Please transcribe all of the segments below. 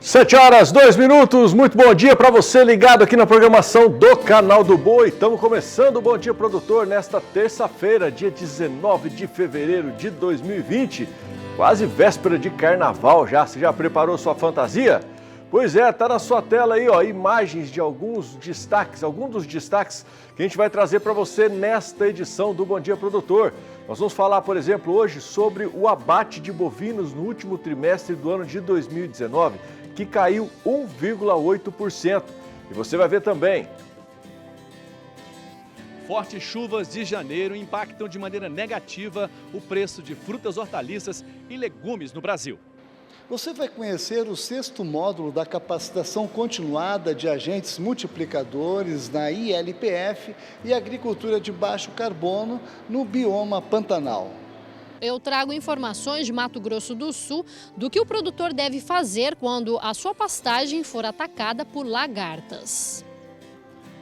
7h02, muito bom dia para você ligado aqui na programação do Canal do Boi. Estamos começando o Bom Dia Produtor nesta terça-feira, dia 19 de fevereiro de 2020, quase véspera de carnaval já. Você já preparou sua fantasia? Pois é, tá na sua tela aí, ó, imagens de alguns dos destaques que a gente vai trazer para você nesta edição do Bom Dia Produtor. Nós vamos falar, por exemplo, hoje sobre o abate de bovinos no último trimestre do ano de 2019, que caiu 1,8%. E você vai ver também. Fortes chuvas de janeiro impactam de maneira negativa o preço de frutas, hortaliças e legumes no Brasil. Você vai conhecer o 6º módulo da capacitação continuada de agentes multiplicadores na ILPF e agricultura de baixo carbono no bioma Pantanal. Eu trago informações de Mato Grosso do Sul do que o produtor deve fazer quando a sua pastagem for atacada por lagartas.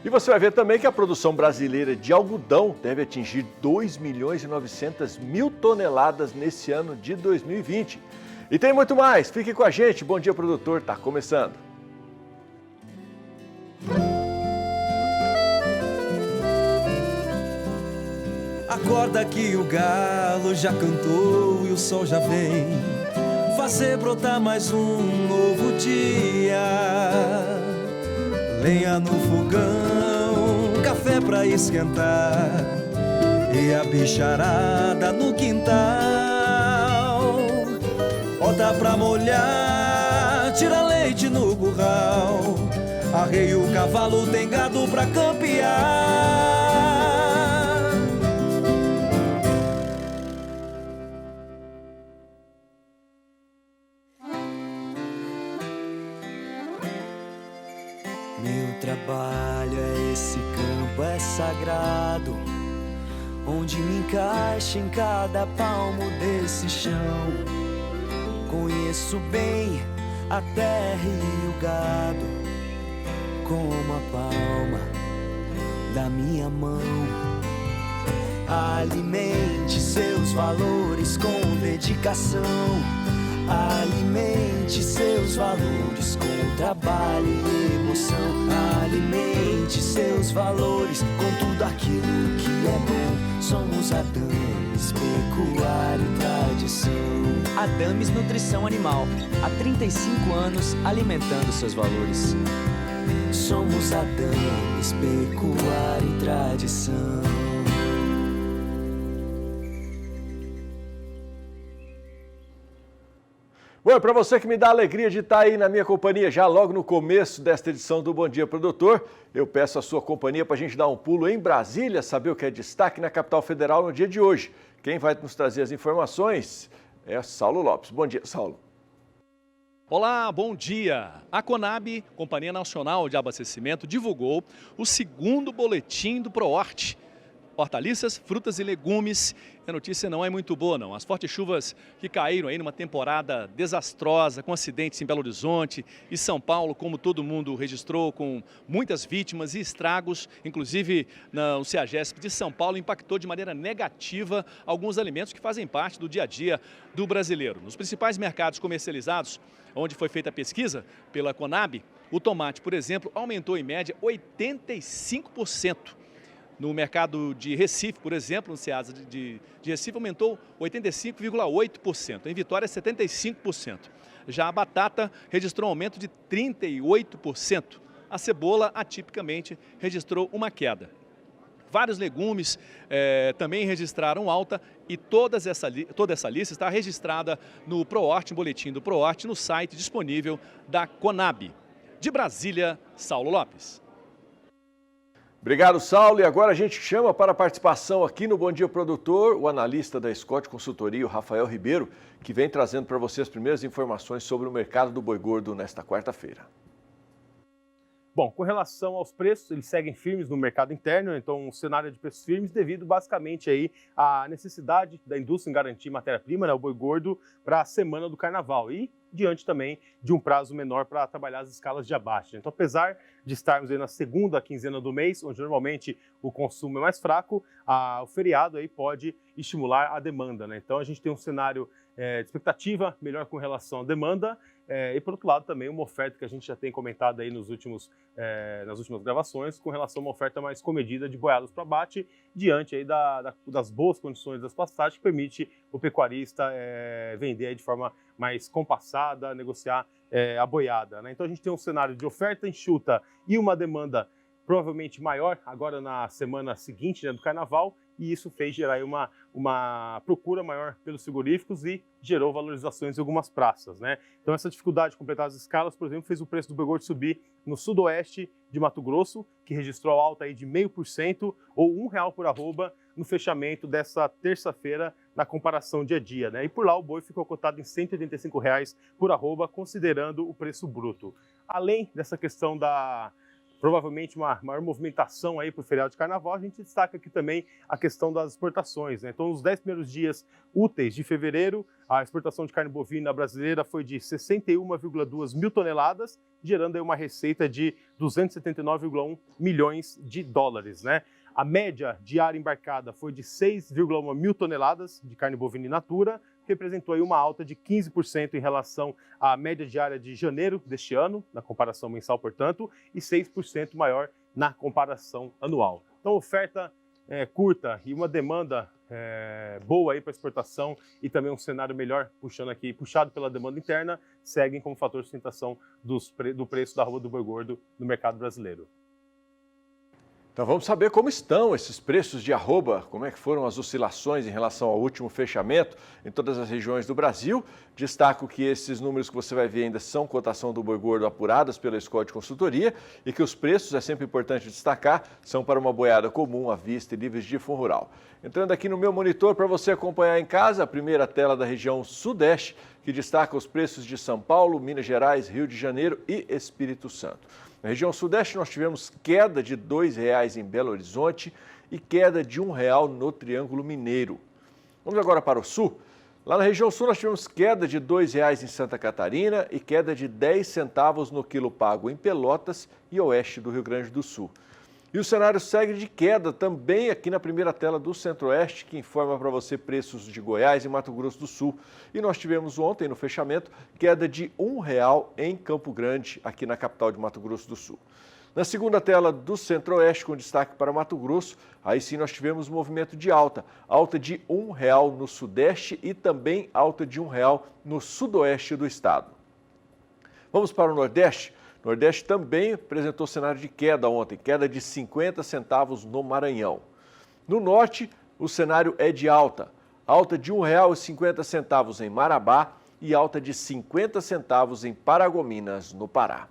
E você vai ver também que a produção brasileira de algodão deve atingir 2.900.000 toneladas nesse ano de 2020. E tem muito mais, fique com a gente, Bom Dia Produtor, está começando. Acorda que o galo já cantou e o sol já vem fazer brotar mais um novo dia. Lenha no fogão, café pra esquentar e a bicharada no quintal. Bota pra molhar, tira leite no curral, arreia o cavalo, tem gado pra campear. Meu trabalho é esse campo, é sagrado, onde me encaixa em cada palmo desse chão. Conheço bem a terra e o gado, como a palma da minha mão. Alimente seus valores com dedicação. Alimente seus valores com trabalho e emoção. Alimente seus valores com tudo aquilo que é bom. Somos Adames, pecuária e tradição. Adames Nutrição Animal, há 35 anos alimentando seus valores. Somos Adames, pecuária e tradição. Bom, para você que me dá a alegria de estar aí na minha companhia já logo no começo desta edição do Bom Dia Produtor, eu peço a sua companhia para a gente dar um pulo em Brasília, saber o que é destaque na capital federal no dia de hoje. Quem vai nos trazer as informações é Saulo Lopes. Bom dia, Saulo. Olá, bom dia. A Conab, Companhia Nacional de Abastecimento, divulgou o 2º boletim do ProHort. Hortaliças, frutas e legumes. A notícia não é muito boa, não. As fortes chuvas que caíram aí numa temporada desastrosa, com acidentes em Belo Horizonte e São Paulo, como todo mundo registrou, com muitas vítimas e estragos, inclusive no CEAGESP de São Paulo, impactou de maneira negativa alguns alimentos que fazem parte do dia a dia do brasileiro. Nos principais mercados comercializados, onde foi feita a pesquisa pela Conab, o tomate, por exemplo, aumentou em média 85%. No mercado de Recife, por exemplo, no Ceasa de Recife, aumentou 85,8%. Em Vitória, 75%. Já a batata registrou um aumento de 38%. A cebola, atipicamente, registrou uma queda. Vários legumes também registraram alta e toda essa lista está registrada no ProHort, boletim do ProHort, no site disponível da Conab. De Brasília, Saulo Lopes. Obrigado, Saulo. E agora a gente chama para a participação aqui no Bom Dia Produtor o analista da Scott Consultoria, o Rafael Ribeiro, que vem trazendo para você as primeiras informações sobre o mercado do boi gordo nesta quarta-feira. Bom, com relação aos preços, eles seguem firmes no mercado interno, então um cenário de preços firmes devido basicamente aí à necessidade da indústria em garantir matéria-prima, né, o boi gordo, para a semana do carnaval e diante também de um prazo menor para trabalhar as escalas de abate. Então, apesar de estarmos aí na segunda quinzena do mês, onde normalmente o consumo é mais fraco, o feriado aí pode estimular a demanda, né? Então, a gente tem um cenário de expectativa melhor com relação à demanda, E por outro lado também uma oferta que a gente já tem comentado aí nas últimas gravações, com relação a uma oferta mais comedida de boiadas para abate, diante aí das boas condições das pastagens, que permite o pecuarista vender aí de forma mais compassada, negociar a boiada, né? Então a gente tem um cenário de oferta enxuta e uma demanda provavelmente maior agora na semana seguinte, né, do Carnaval, e isso fez gerar aí uma procura maior pelos frigoríficos e gerou valorizações em algumas praças, né? Então essa dificuldade de completar as escalas, por exemplo, fez o preço do boi gordo subir no sudoeste de Mato Grosso, que registrou alta aí de 0,5% ou R$1 por arroba no fechamento dessa terça-feira na comparação dia a dia, né? E por lá o boi ficou cotado em R$ 185 por arroba, considerando o preço bruto. Além dessa questão provavelmente uma maior movimentação aí para o feriado de Carnaval, a gente destaca aqui também a questão das exportações, né? Então, nos 10 primeiros dias úteis de fevereiro, a exportação de carne bovina brasileira foi de 61,2 mil toneladas, gerando aí uma receita de 279,1 milhões de dólares, né? A média diária embarcada foi de 6,1 mil toneladas de carne bovina in natura, que representou aí uma alta de 15% em relação à média diária de janeiro deste ano, na comparação mensal, portanto, e 6% maior na comparação anual. Então, oferta curta e uma demanda boa aí para exportação e também um cenário melhor puxado pela demanda interna, seguem como fator de sustentação do preço da arroba do boi gordo no mercado brasileiro. Então vamos saber como estão esses preços de arroba, como é que foram as oscilações em relação ao último fechamento em todas as regiões do Brasil. Destaco que esses números que você vai ver ainda são cotação do boi gordo apuradas pela Scott Consultoria e que os preços, é sempre importante destacar, são para uma boiada comum, à vista e livres de fundo rural. Entrando aqui no meu monitor para você acompanhar em casa, a primeira tela da região Sudeste, que destaca os preços de São Paulo, Minas Gerais, Rio de Janeiro e Espírito Santo. Na região Sudeste, nós tivemos queda de R$ 2,00 em Belo Horizonte e queda de R$ 1,00 no Triângulo Mineiro. Vamos agora para o Sul. Lá na região Sul, nós tivemos queda de R$ 2,00 em Santa Catarina e queda de 10 centavos no quilo pago em Pelotas e oeste do Rio Grande do Sul. E o cenário segue de queda também aqui na primeira tela do Centro-Oeste, que informa para você preços de Goiás e Mato Grosso do Sul. E nós tivemos ontem, no fechamento, queda de R$ 1,00 em Campo Grande, aqui na capital de Mato Grosso do Sul. Na segunda tela do Centro-Oeste, com destaque para Mato Grosso, aí sim nós tivemos movimento de alta de R$ 1,00 no Sudeste e também alta de R$ 1,00 no Sudoeste do estado. Vamos para o Nordeste. O Nordeste também apresentou cenário de queda ontem, queda de 50 centavos no Maranhão. No Norte, o cenário é de alta de R$ 1,50 em Marabá e alta de 50 centavos em Paragominas, no Pará.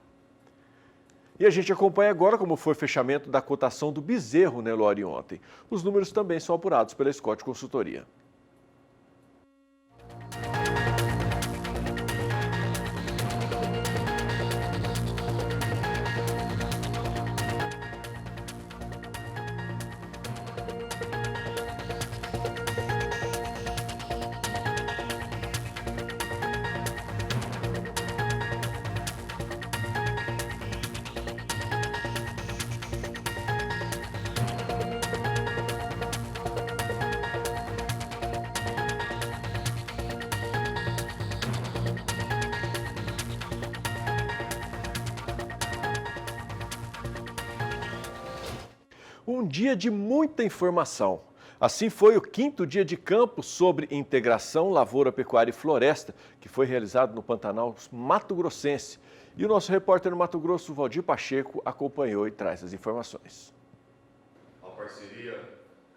E a gente acompanha agora como foi o fechamento da cotação do bezerro Nelore ontem. Os números também são apurados pela Scott Consultoria. Um dia de muita informação. Assim foi o 5º dia de campo sobre integração lavoura, pecuária e floresta, que foi realizado no Pantanal Mato Grossense. E o nosso repórter no Mato Grosso, Valdir Pacheco, acompanhou e traz as informações.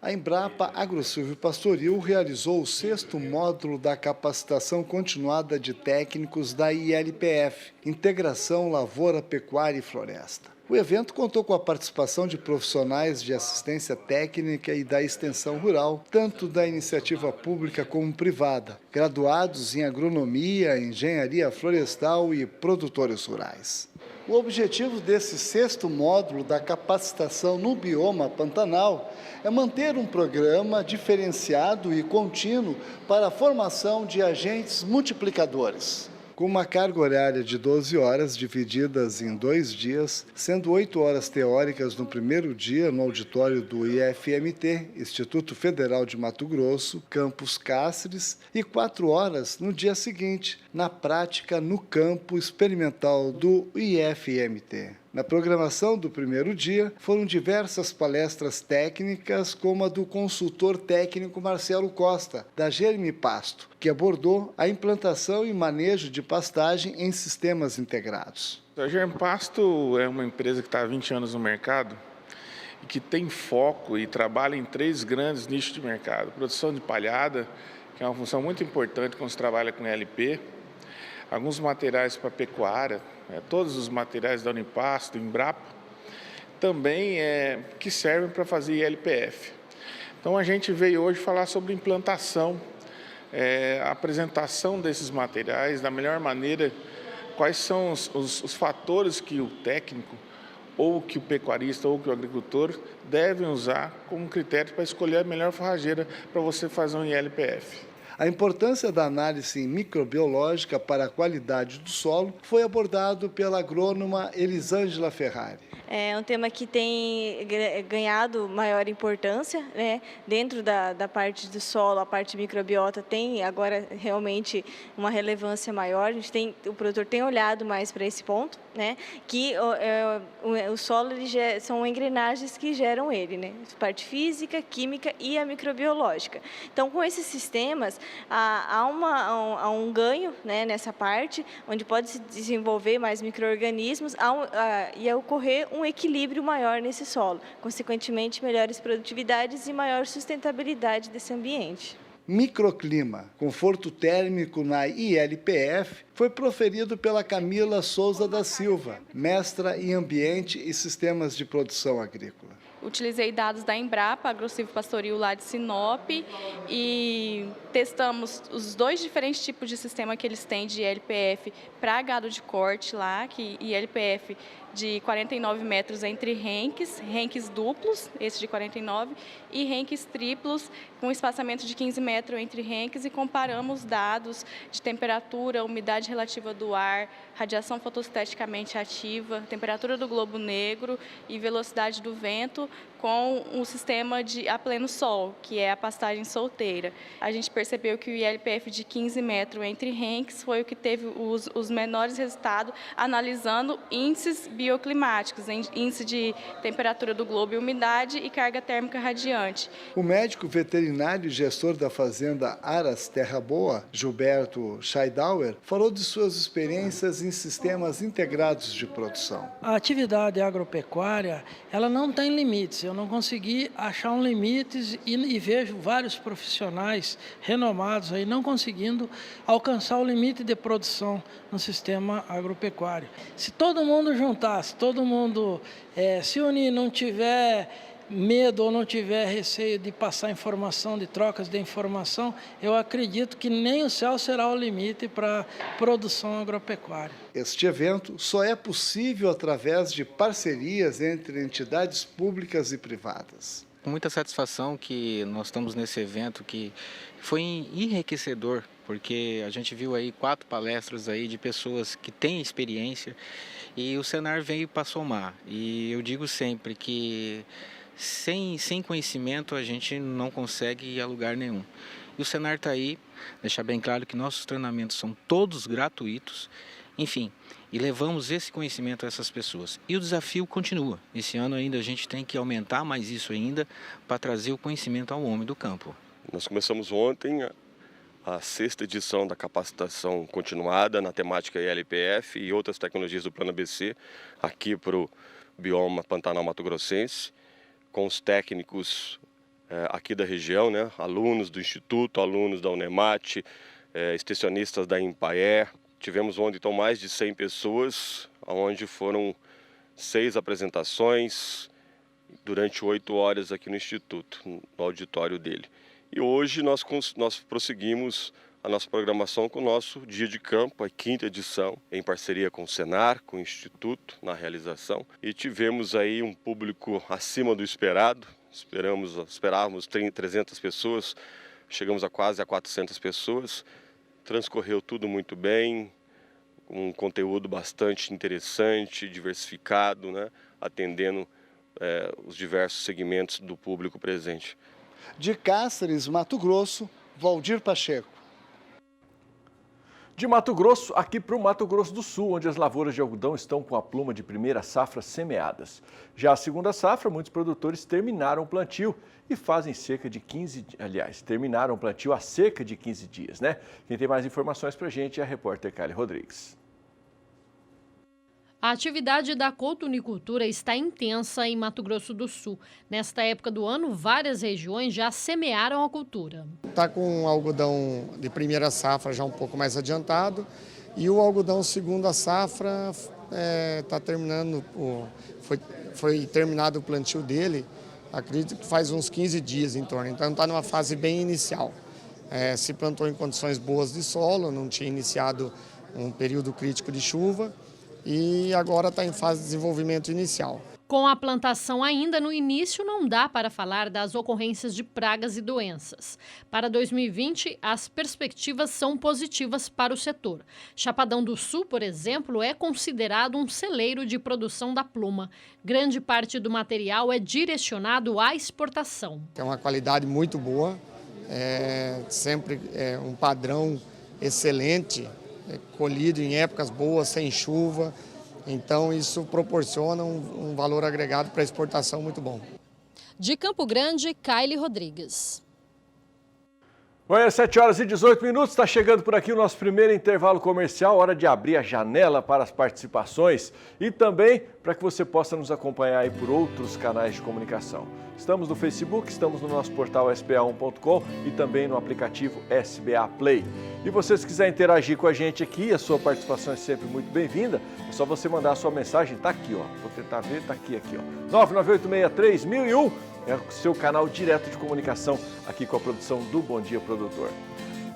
A Embrapa Agrosilvio Pastoril realizou o 6º módulo da capacitação continuada de técnicos da ILPF, Integração Lavoura, Pecuária e Floresta. O evento contou com a participação de profissionais de assistência técnica e da extensão rural, tanto da iniciativa pública como privada, graduados em agronomia, engenharia florestal e produtores rurais. O objetivo desse 6º módulo da capacitação no bioma Pantanal é manter um programa diferenciado e contínuo para a formação de agentes multiplicadores. com uma carga horária de 12 horas divididas em 2 dias, sendo 8 horas teóricas no primeiro dia no auditório do IFMT, Instituto Federal de Mato Grosso, Campus Cáceres, e 4 horas no dia seguinte, na prática no campo experimental do IFMT. Na programação do primeiro dia, foram diversas palestras técnicas, como a do consultor técnico Marcelo Costa, da Germipasto, que abordou a implantação e manejo de pastagem em sistemas integrados. A Germipasto é uma empresa que está há 20 anos no mercado e que tem foco e trabalha em 3 grandes nichos de mercado. Produção de palhada, que é uma função muito importante quando se trabalha com LP, alguns materiais para pecuária, todos os materiais da Unipasto, Embrapa, também que servem para fazer ILPF. Então a gente veio hoje falar sobre implantação, a apresentação desses materiais da melhor maneira, quais são os fatores que o técnico, ou que o pecuarista, ou que o agricultor devem usar como critério para escolher a melhor forrageira para você fazer um ILPF. A importância da análise microbiológica para a qualidade do solo foi abordado pela agrônoma Elisângela Ferrari. É um tema que tem ganhado maior importância, né? Dentro da parte do solo, a parte microbiota tem agora realmente uma relevância maior. O produtor tem olhado mais para esse ponto, né? Que o solo são engrenagens que geram ele, né? Parte física, química e a microbiológica. Então, com esses sistemas, há um ganho, né, nessa parte, onde pode se desenvolver mais micro-organismos e ocorrer um equilíbrio maior nesse solo, consequentemente melhores produtividades e maior sustentabilidade desse ambiente. Microclima, conforto térmico na ILPF, foi proferido pela Camila Souza da Silva, mestra em Ambiente e Sistemas de Produção Agrícola. Utilizei dados da Embrapa, Agrossilvo Pastoril lá de Sinop, e testamos os 2 diferentes tipos de sistema que eles têm de ILPF para gado de corte lá, que ILPF de 49 metros entre renques duplos, esse de 49, e renques triplos, com espaçamento de 15 metros entre renques, e comparamos dados de temperatura, umidade relativa do ar, radiação fotosinteticamente ativa, temperatura do globo negro e velocidade do vento, com um sistema a pleno sol, que é a pastagem solteira. A gente percebeu que o ILPF de 15 metros entre renques foi o que teve os menores resultados, analisando índices bioclimáticos, índice de temperatura do globo e umidade e carga térmica radiante. O médico veterinário e gestor da fazenda Aras Terra Boa, Gilberto Scheidauer, falou de suas experiências em sistemas integrados de produção. A atividade agropecuária, ela não tem limites. Eu não consegui achar um limite e vejo vários profissionais renomados aí não conseguindo alcançar o limite de produção no sistema agropecuário. Se todo mundo juntar, se todo mundo se unir, não tiver medo ou não tiver receio de passar informação, de trocas de informação, eu acredito que nem o céu será o limite para a produção agropecuária. Este evento só é possível através de parcerias entre entidades públicas e privadas. Com muita satisfação que nós estamos nesse evento que foi enriquecedor, porque a gente viu aí 4 palestras aí de pessoas que têm experiência e o Senar veio para somar. E eu digo sempre que sem conhecimento a gente não consegue ir a lugar nenhum. E o Senar está aí, deixar bem claro que nossos treinamentos são todos gratuitos, enfim, e levamos esse conhecimento a essas pessoas. E o desafio continua. Esse ano ainda a gente tem que aumentar mais isso ainda para trazer o conhecimento ao homem do campo. Nós começamos ontem a 6ª edição da capacitação continuada na temática ILPF e outras tecnologias do Plano ABC, aqui para o bioma Pantanal Mato Grossense, com os técnicos aqui da região, né? Alunos do Instituto, alunos da Unemate, extensionistas da Impaer. Tivemos ontem então mais de 100 pessoas, onde foram 6 apresentações durante 8 horas aqui no Instituto, no auditório dele. E hoje nós prosseguimos a nossa programação com o nosso Dia de Campo, a 5ª edição, em parceria com o Senar, com o Instituto, na realização. E tivemos aí um público acima do esperado, esperávamos 300 pessoas, chegamos a quase a 400 pessoas. Transcorreu tudo muito bem, um conteúdo bastante interessante, diversificado, né? Atendendo os diversos segmentos do público presente. De Cáceres, Mato Grosso, Valdir Pacheco. De Mato Grosso, aqui para o Mato Grosso do Sul, onde as lavouras de algodão estão com a pluma de primeira safra semeadas. Já a segunda safra, muitos produtores terminaram o plantio e fazem terminaram o plantio há cerca de 15 dias, né? Quem tem mais informações para a gente é a repórter Kylie Rodrigues. A atividade da cotunicultura está intensa em Mato Grosso do Sul. Nesta época do ano, várias regiões já semearam a cultura. Está com o algodão de primeira safra já um pouco mais adiantado e o algodão segunda safra está terminando, foi terminado o plantio dele, acredito que faz uns 15 dias em torno, então está numa fase bem inicial. Se plantou em condições boas de solo, não tinha iniciado um período crítico de chuva, e agora está em fase de desenvolvimento inicial. Com a plantação ainda no início, não dá para falar das ocorrências de pragas e doenças. Para 2020, as perspectivas são positivas para o setor. Chapadão do Sul, por exemplo, é considerado um celeiro de produção da pluma. Grande parte do material é direcionado à exportação. É uma qualidade muito boa, sempre um padrão excelente, colhido em épocas boas, sem chuva, então isso proporciona um valor agregado para a exportação muito bom. De Campo Grande, Kylie Rodrigues. Olha, 7h18, está chegando por aqui o nosso primeiro intervalo comercial, hora de abrir a janela para as participações e também para que você possa nos acompanhar aí por outros canais de comunicação. Estamos no Facebook, estamos no nosso portal sba1.com e também no aplicativo SBA Play. E você, se quiser interagir com a gente aqui, a sua participação é sempre muito bem-vinda, é só você mandar a sua mensagem, tá aqui, ó, vou tentar ver, tá aqui, ó, 99863-1001. É o seu canal direto de comunicação aqui com a produção do Bom Dia Produtor.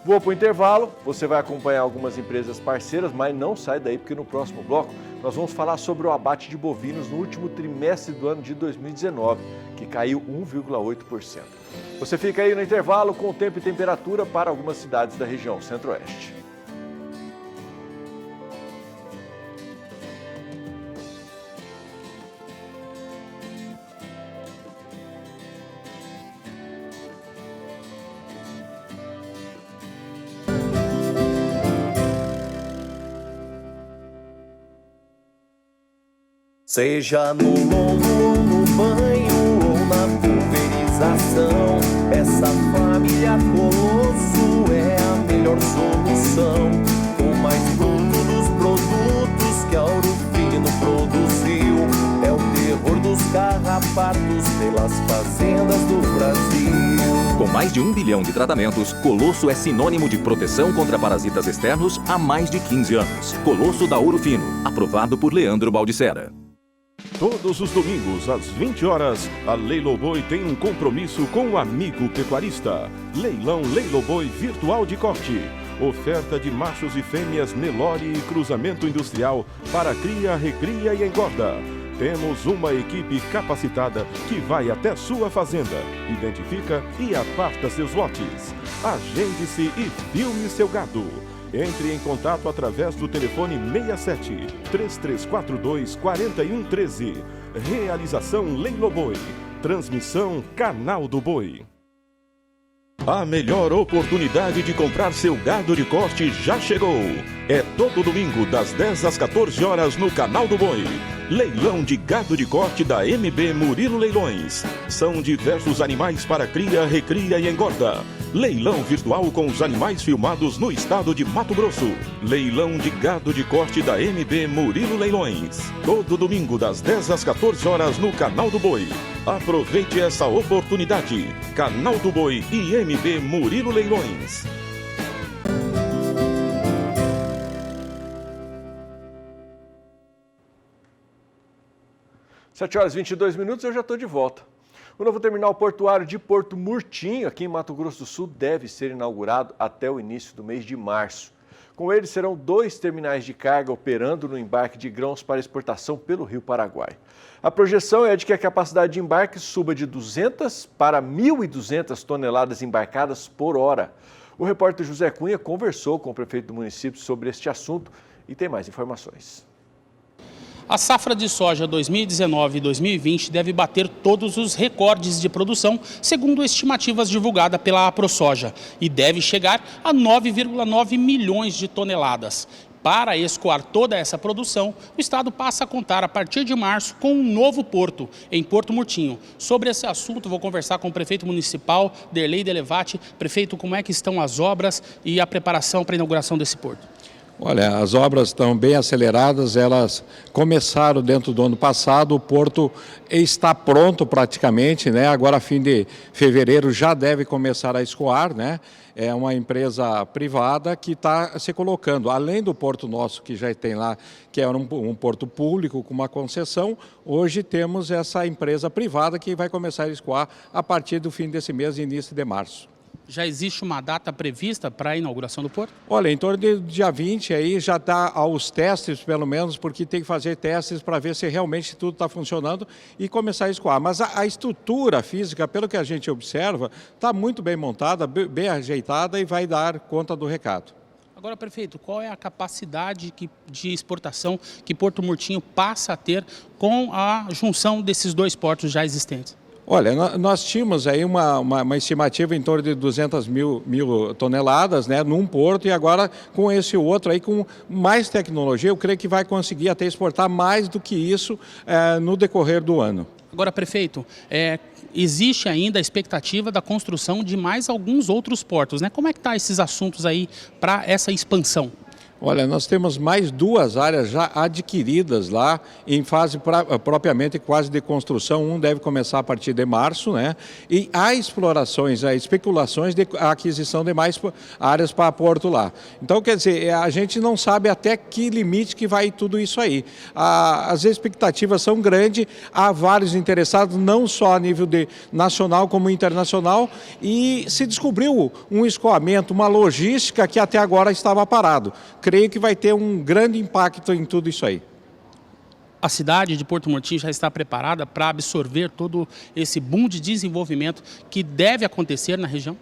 Vou para o intervalo, você vai acompanhar algumas empresas parceiras, mas não sai daí porque no próximo bloco nós vamos falar sobre o abate de bovinos no último trimestre do ano de 2019, que caiu 1,8%. Você fica aí no intervalo com o tempo e temperatura para algumas cidades da região Centro-Oeste. Seja no lombo, no banho ou na pulverização, essa família Colosso é a melhor solução. Com mais fruto dos produtos que a Ouro Fino produziu, é o terror dos carrapatos pelas fazendas do Brasil. Com mais de 1 bilhão de tratamentos, Colosso é sinônimo de proteção contra parasitas externos há mais de 15 anos. Colosso da Ouro Fino, aprovado por Leandro Baldissera. Todos os domingos, às 20 horas, a Leiloboi tem um compromisso com o amigo pecuarista. Leilão Leiloboi Virtual de Corte. Oferta de machos e fêmeas Nelore e cruzamento industrial para cria, recria e engorda. Temos uma equipe capacitada que vai até sua fazenda, identifica e aparta seus lotes. Agende-se e filme seu gado. Entre em contato através do telefone 67 3342 4113. Realização Leiloboi. Transmissão Canal do Boi. A melhor oportunidade de comprar seu gado de corte já chegou. É todo domingo das 10 às 14 horas no Canal do Boi. Leilão de gado de corte da MB Murilo Leilões. São diversos animais para cria, recria e engorda. Leilão virtual com os animais filmados no estado de Mato Grosso. Leilão de gado de corte da MB Murilo Leilões. Todo domingo das 10 às 14 horas no Canal do Boi. Aproveite essa oportunidade. Canal do Boi e MB Murilo Leilões. Sete horas e 22 minutos, eu já estou de volta. O novo terminal portuário de Porto Murtinho, aqui em Mato Grosso do Sul, deve ser inaugurado até o início do mês de março. Com ele, serão 2 terminais de carga operando no embarque de grãos para exportação pelo Rio Paraguai. A projeção é de que a capacidade de embarque suba de 200 para 1.200 toneladas embarcadas por hora. O repórter José Cunha conversou com o prefeito do município sobre este assunto e tem mais informações. A safra de soja 2019 e 2020 deve bater todos os recordes de produção, segundo estimativas divulgadas pela AproSoja, e deve chegar a 9,9 milhões de toneladas. Para escoar toda essa produção, o Estado passa a contar a partir de março com um novo porto, em Porto Murtinho. Sobre esse assunto, vou conversar com o prefeito municipal, Derlei Delevati. Prefeito, como é que estão as obras e a preparação para a inauguração desse porto? Olha, as obras estão bem aceleradas, elas começaram dentro do ano passado, o porto está pronto praticamente, né? Agora, a fim de fevereiro, já deve começar a escoar, né? É uma empresa privada que está se colocando, além do porto nosso que já tem lá, que é um porto público com uma concessão, hoje temos essa empresa privada que vai começar a escoar a partir do fim desse mês, início de março. Já existe uma data prevista para a inauguração do porto? Olha, em torno de dia 20 aí já está aos testes, pelo menos, porque tem que fazer testes para ver se realmente tudo está funcionando e começar a escoar. Mas a estrutura física, pelo que a gente observa, está muito bem montada, bem ajeitada e vai dar conta do recado. Agora, prefeito, qual é a capacidade de exportação que Porto Murtinho passa a ter com a junção desses dois portos já existentes? Olha, nós tínhamos aí uma estimativa em torno de 200 mil toneladas, né, num porto, e agora com esse outro aí, com mais tecnologia, eu creio que vai conseguir até exportar mais do que isso no decorrer do ano. Agora, prefeito, existe ainda a expectativa da construção de mais alguns outros portos, né? Como é que estão esses assuntos aí para essa expansão? Olha, nós temos mais 2 áreas já adquiridas lá, em fase propriamente quase de construção. Um deve começar a partir de março, né? E há explorações, especulações de aquisição de mais áreas para Porto lá. Então, quer dizer, a gente não sabe até que limite que vai tudo isso aí. As expectativas são grandes, há vários interessados, não só a nível nacional como internacional, e se descobriu um escoamento, uma logística que até agora estava parado. Creio que vai ter um grande impacto em tudo isso aí. A cidade de Porto Murtinho já está preparada para absorver todo esse boom de desenvolvimento que deve acontecer na região?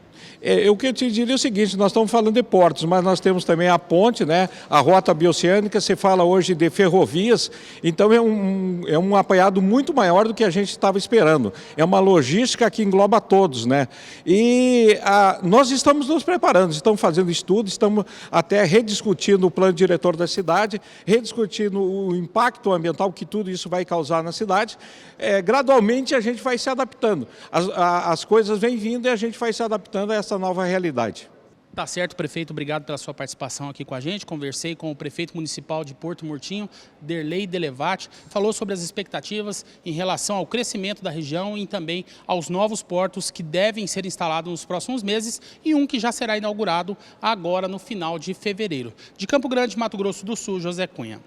O que eu te diria é o seguinte, nós estamos falando de portos, mas nós temos também a ponte, né, a rota bioceânica, se fala hoje de ferrovias, então é um apanhado muito maior do que a gente estava esperando. É uma logística que engloba todos, né? E nós estamos nos preparando, estamos fazendo estudos, estamos até rediscutindo o plano diretor da cidade, rediscutindo o impacto ambiental que tudo isso vai causar na cidade. Gradualmente a gente vai se adaptando, as coisas vêm vindo e a gente vai se adaptando a essa nova realidade. Tá certo, prefeito, obrigado pela sua participação aqui com a gente. Conversei com o prefeito municipal de Porto Murtinho, Derlei Delevati, falou sobre as expectativas em relação ao crescimento da região e também aos novos portos que devem ser instalados nos próximos meses e um que já será inaugurado agora no final de fevereiro. De Campo Grande, Mato Grosso do Sul, José Cunha.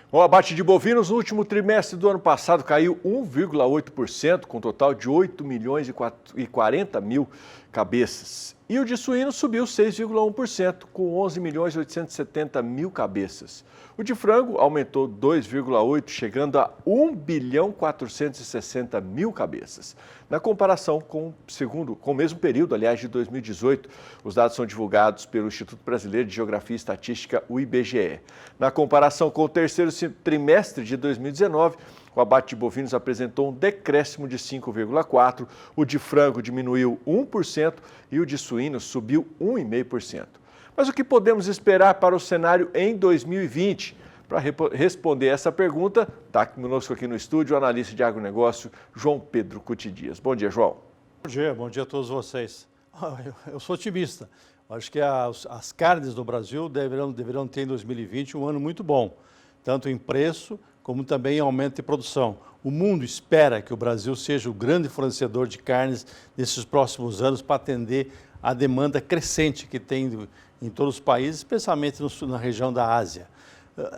O abate de bovinos no último trimestre do ano passado caiu 1,8%, com um total de 8 milhões e 40 mil cabeças. E o de suínos subiu 6,1%, com 11 milhões e 870 mil cabeças. O de frango aumentou 2,8%, chegando a 1 bilhão 460 mil cabeças. Na comparação com o mesmo período, aliás, de 2018, os dados são divulgados pelo Instituto Brasileiro de Geografia e Estatística, o IBGE. Na comparação com o terceiro trimestre de 2019, o abate de bovinos apresentou um decréscimo de 5,4%, o de frango diminuiu 1% e o de suínos subiu 1,5%. Mas o que podemos esperar para o cenário em 2020? Para responder essa pergunta, está conosco aqui no estúdio o analista de agronegócio, João Pedro Cuti Dias. Bom dia, João. Bom dia a todos vocês. Eu sou otimista. Acho que as carnes do Brasil deverão ter em 2020 um ano muito bom, tanto em preço como também em aumento de produção. O mundo espera que o Brasil seja o grande fornecedor de carnes nesses próximos anos para atender a demanda crescente que tem em todos os países, especialmente na região da Ásia.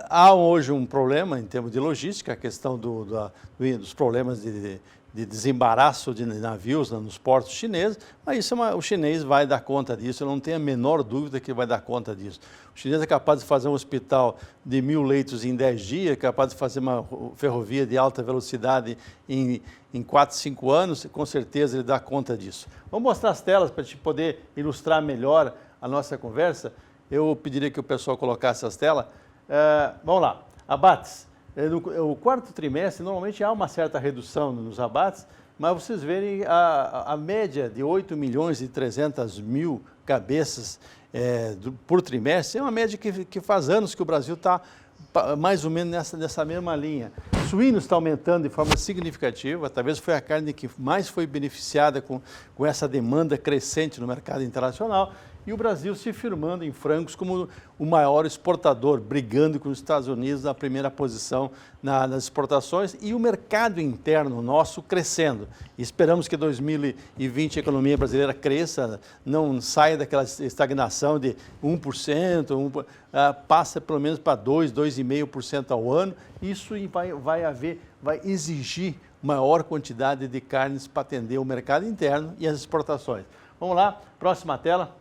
Há hoje um problema em termos de logística, a questão dos problemas de desembaraço de navios nos portos chineses, mas isso o chinês vai dar conta disso, eu não tenho a menor dúvida que vai dar conta disso. O chinês é capaz de fazer um hospital de 1000 leitos em 10 dias, é capaz de fazer uma ferrovia de alta velocidade em 4, 5 anos, com certeza ele dá conta disso. Vamos mostrar as telas para a gente poder ilustrar melhor a nossa conversa. Eu pediria que o pessoal colocasse as telas. Vamos lá, abates. No quarto trimestre, normalmente há uma certa redução nos abates, mas vocês verem a média de 8.300.000 cabeças por trimestre, é uma média que faz anos que o Brasil está mais ou menos nessa mesma linha. Suínos está aumentando de forma significativa, talvez foi a carne que mais foi beneficiada com essa demanda crescente no mercado internacional, e o Brasil se firmando em frangos como o maior exportador, brigando com os Estados Unidos na primeira posição nas exportações, e o mercado interno nosso crescendo. E esperamos que 2020 a economia brasileira cresça, não saia daquela estagnação de 1%, passa pelo menos para 2,5% ao ano. Isso vai exigir maior quantidade de carnes para atender o mercado interno e as exportações. Vamos lá, próxima tela.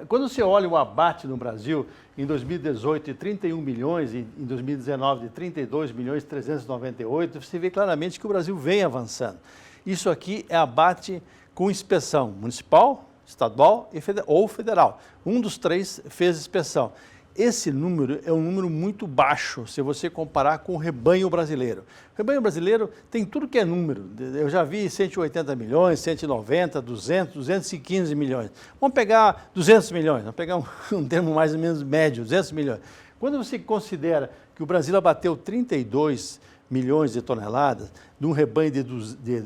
Quando você olha o abate no Brasil, em 2018 de 31 milhões, e em 2019 de 32 milhões 398, você vê claramente que o Brasil vem avançando. Isso aqui é abate com inspeção municipal, estadual ou federal. Um dos três fez inspeção. Esse número é um número muito baixo, se você comparar com o rebanho brasileiro. O rebanho brasileiro tem tudo que é número. Eu já vi 180 milhões, 190, 200, 215 milhões. Vamos pegar 200 milhões, vamos pegar um termo mais ou menos médio, 200 milhões. Quando você considera que o Brasil abateu 32 milhões de toneladas, num rebanho de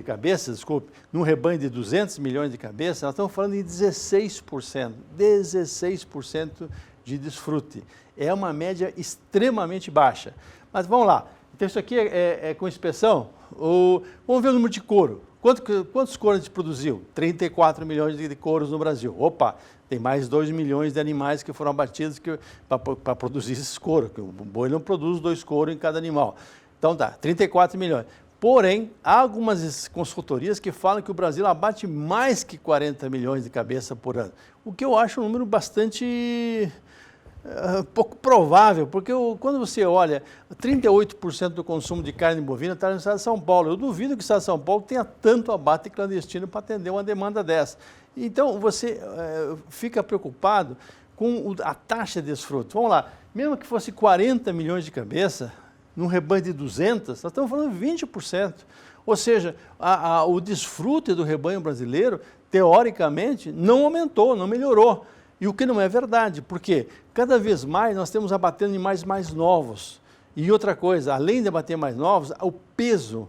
cabeças, desculpe, num rebanho de 200 milhões de cabeças, nós estamos falando em 16% de desfrute. É uma média extremamente baixa. Mas vamos lá, então isso aqui é com inspeção. Vamos ver o número de couro. Quantos couros a gente produziu? 34 milhões de couros no Brasil. Opa, tem mais 2 milhões de animais que foram abatidos para produzir esses couros. O boi não produz 2 couros em cada animal. Então tá, 34 milhões. Porém, há algumas consultorias que falam que o Brasil abate mais que 40 milhões de cabeças por ano, o que eu acho um número bastante pouco provável, porque quando você olha, 38% do consumo de carne bovina está no estado de São Paulo. Eu duvido que o estado de São Paulo tenha tanto abate clandestino para atender uma demanda dessa. Então, você fica preocupado com a taxa de desfrute. Vamos lá, mesmo que fosse 40 milhões de cabeças, num rebanho de 200, nós estamos falando de 20%. Ou seja, o desfrute do rebanho brasileiro, teoricamente, não aumentou, não melhorou. E o que não é verdade, porque cada vez mais nós temos abatendo animais mais novos. E outra coisa, além de abater mais novos, o peso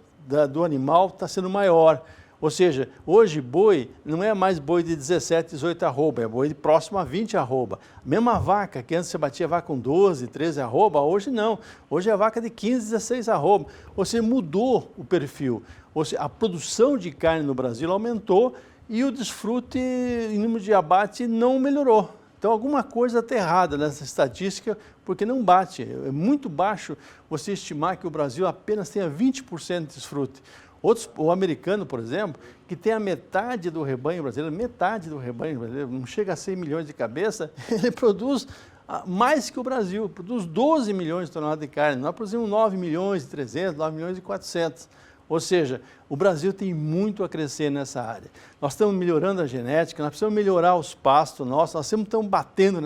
do animal está sendo maior. Ou seja, hoje boi não é mais boi de 17, 18 arroba, é boi de próximo a 20 arroba. Mesma vaca, que antes você batia vaca com 12, 13 arroba, hoje não. Hoje é vaca de 15, 16 arroba. Ou seja, mudou o perfil. Ou seja, a produção de carne no Brasil aumentou e o desfrute em número de abate não melhorou. Então, alguma coisa está errada nessa estatística, porque não bate. É muito baixo você estimar que o Brasil apenas tenha 20% de desfrute. O americano, por exemplo, que tem a metade do rebanho brasileiro, não chega a 100 milhões de cabeça, ele produz mais que o Brasil, produz 12 milhões de toneladas de carne. Nós produzimos 9 milhões e 300, 9 milhões e 400. Ou seja, o Brasil tem muito a crescer nessa área. Nós estamos melhorando a genética, nós precisamos melhorar os pastos nossos, nós sempre estamos batendo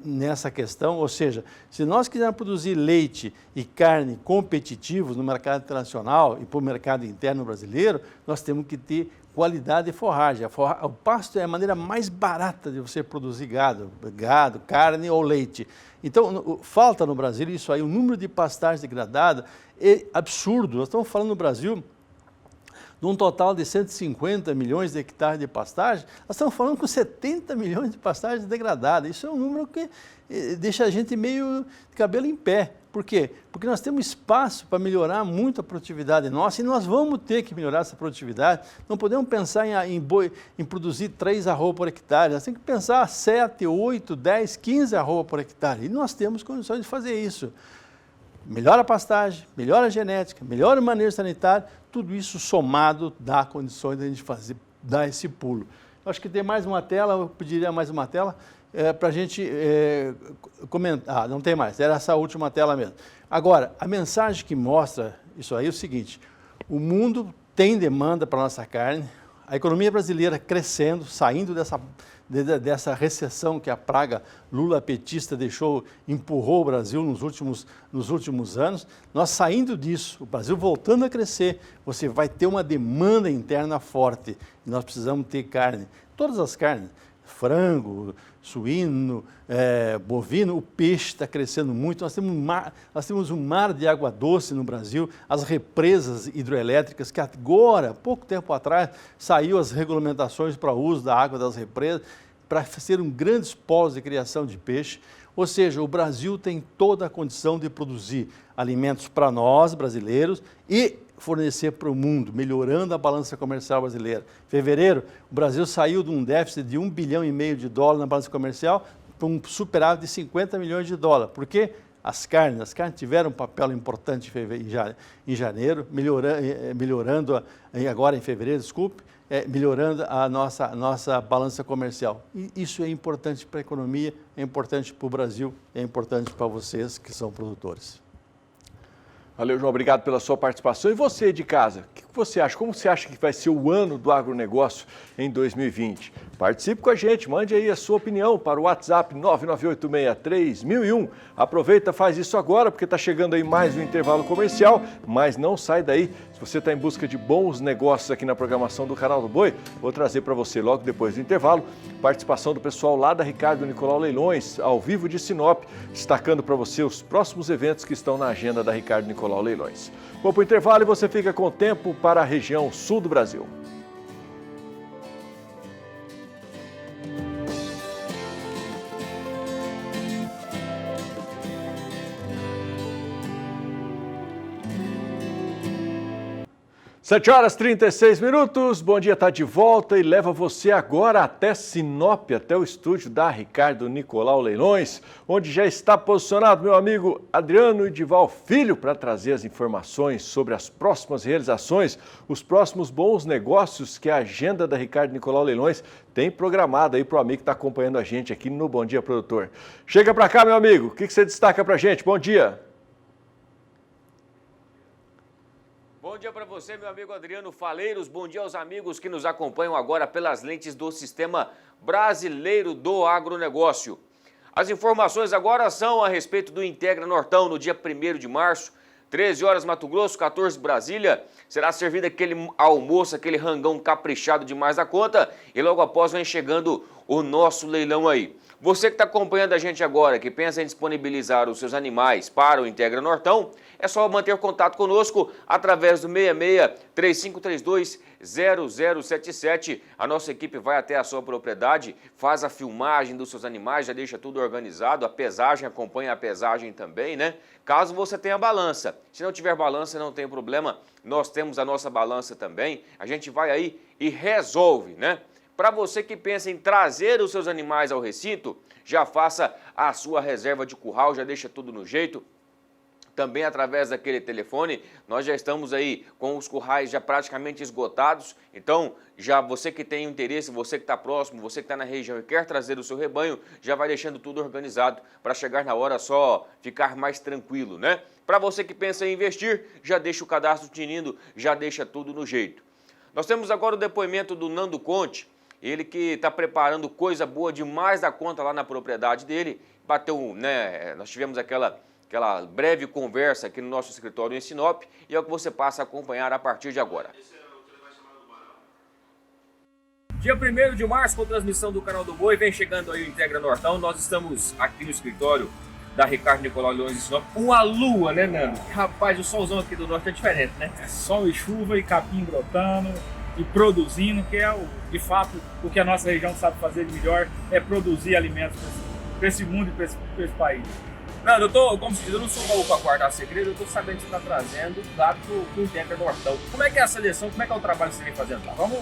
nessa questão, ou seja, se nós quisermos produzir leite e carne competitivos no mercado internacional e para o mercado interno brasileiro, nós temos que ter qualidade de forragem. O pasto é a maneira mais barata de você produzir gado, carne ou leite. Então, falta no Brasil isso aí, o número de pastagem degradada é absurdo. Nós estamos falando no Brasil de um total de 150 milhões de hectares de pastagem, nós estamos falando com 70 milhões de pastagens degradadas. Isso é um número que deixa a gente meio de cabelo em pé. Por quê? Porque nós temos espaço para melhorar muito a produtividade nossa e nós vamos ter que melhorar essa produtividade. Não podemos pensar em produzir 3 arrobas por hectare, nós temos que pensar 7, 8, 10, 15 arrobas por hectare. E nós temos condições de fazer isso. Melhora a pastagem, melhora a genética, melhora o manejo sanitário, tudo isso somado dá condições de a gente dar esse pulo. Eu acho que tem mais uma tela, eu pediria mais uma tela para a gente comentar. Não tem mais, era essa última tela mesmo. Agora, a mensagem que mostra isso aí é o seguinte: o mundo tem demanda para a nossa carne, a economia brasileira crescendo, saindo dessa recessão que a praga lula-petista empurrou o Brasil nos últimos anos. Nós saindo disso, o Brasil voltando a crescer, você vai ter uma demanda interna forte. Nós precisamos ter carne, todas as carnes, frango, suíno, bovino, o peixe está crescendo muito, nós temos um mar de água doce no Brasil, as represas hidroelétricas, que agora, pouco tempo atrás, saiu as regulamentações para o uso da água das represas, para ser um grande polos de criação de peixe. Ou seja, o Brasil tem toda a condição de produzir alimentos para nós, brasileiros, e fornecer para o mundo, melhorando a balança comercial brasileira. Em fevereiro, o Brasil saiu de um déficit de $1,5 bilhão na balança comercial para um superávit de 50 milhões de dólares. Por quê? As carnes tiveram um papel importante em janeiro, melhorando agora em fevereiro, melhorando a nossa balança comercial. E isso é importante para a economia, é importante para o Brasil, é importante para vocês que são produtores. Valeu, João, obrigado pela sua participação. E você de casa, o que você acha? Como você acha que vai ser o ano do agronegócio em 2020? Participe com a gente, mande aí a sua opinião para o WhatsApp 998631001. Aproveita, faz isso agora, porque está chegando aí mais um intervalo comercial, mas não sai daí. Se você está em busca de bons negócios aqui na programação do Canal do Boi, vou trazer para você logo depois do intervalo participação do pessoal lá da Ricardo Nicolau Leilões, ao vivo de Sinop, destacando para você os próximos eventos que estão na agenda da Ricardo Nicolau Leilões. Vou para o intervalo e você fica com o tempo para a região sul do Brasil. Sete horas 36 minutos, Bom Dia está de volta e leva você agora até Sinop, até o estúdio da Ricardo Nicolau Leilões, onde já está posicionado meu amigo Adriano Edival Filho para trazer as informações sobre as próximas realizações, os próximos bons negócios que a agenda da Ricardo Nicolau Leilões tem programado aí para o amigo que está acompanhando a gente aqui no Bom Dia Produtor. Chega para cá, meu amigo, o que você destaca para a gente? Bom dia! Bom dia para você, meu amigo Adriano Faleiros. Bom dia aos amigos que nos acompanham agora pelas lentes do Sistema Brasileiro do Agronegócio. As informações agora são a respeito do Integra Nortão no dia 1º de março, 13 horas Mato Grosso, 14 Brasília. Será servido aquele almoço, aquele rangão caprichado demais da conta e logo após vem chegando o nosso leilão aí. Você que está acompanhando a gente agora, que pensa em disponibilizar os seus animais para o Integra Nortão, é só manter contato conosco através do 66-3532-0077. A nossa equipe vai até a sua propriedade, faz a filmagem dos seus animais, já deixa tudo organizado, a pesagem, acompanha a pesagem também, né? Caso você tenha balança. Se não tiver balança, não tem problema, nós temos a nossa balança também. A gente vai aí e resolve, né? Para você que pensa em trazer os seus animais ao recinto, já faça a sua reserva de curral, já deixa tudo no jeito. Também através daquele telefone, nós já estamos aí com os currais já praticamente esgotados. Então, já você que tem interesse, você que está próximo, você que está na região e quer trazer o seu rebanho, já vai deixando tudo organizado para chegar na hora só ficar mais tranquilo, né? Para você que pensa em investir, já deixa o cadastro tinindo, já deixa tudo no jeito. Nós temos agora o depoimento do Nando Conte, ele que está preparando coisa boa demais da conta lá na propriedade dele. Bateu, né? Nós tivemos aquela breve conversa aqui no nosso escritório em Sinop e é o que você passa a acompanhar a partir de agora. Dia 1º de março, com transmissão do Canal do Boi, vem chegando aí o Integra Nortão. Nós estamos aqui no escritório da Ricardo Nicolau Leilões em Sinop. Uma lua, né, Nando? Rapaz, o solzão aqui do norte é diferente, né? É sol e chuva e capim brotando e produzindo, que é, de fato, o que a nossa região sabe fazer de melhor, é produzir alimentos para esse mundo e para esse país. Nando, como se diz, eu não sou baú para guardar segredo, eu estou sabendo que você está trazendo dado pro Integra Nortão. Como é que é a seleção, como é que é o trabalho que você vem fazendo lá? Vamos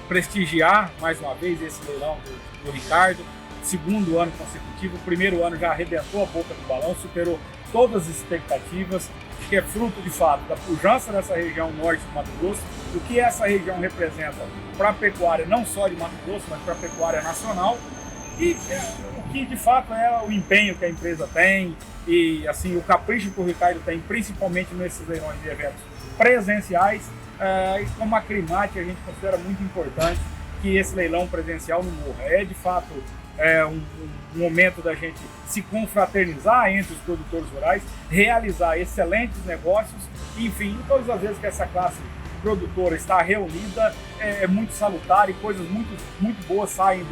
prestigiar mais uma vez esse leilão do Ricardo, segundo ano consecutivo. O primeiro ano já arrebentou a boca do balão, superou todas as expectativas, que é fruto de fato da pujança dessa região norte do Mato Grosso, o que essa região representa para a pecuária não só de Mato Grosso, mas para a pecuária nacional, e o que de fato é o empenho que a empresa tem e assim o capricho que o Ricardo tem, principalmente nesses leilões de eventos presenciais. E como a Crimate, a gente considera muito importante que esse leilão presencial não morra. É de fato um momento da gente se confraternizar entre os produtores rurais, realizar excelentes negócios, enfim, todas as vezes que essa classe produtora está reunida, é muito salutar e coisas muito boas saem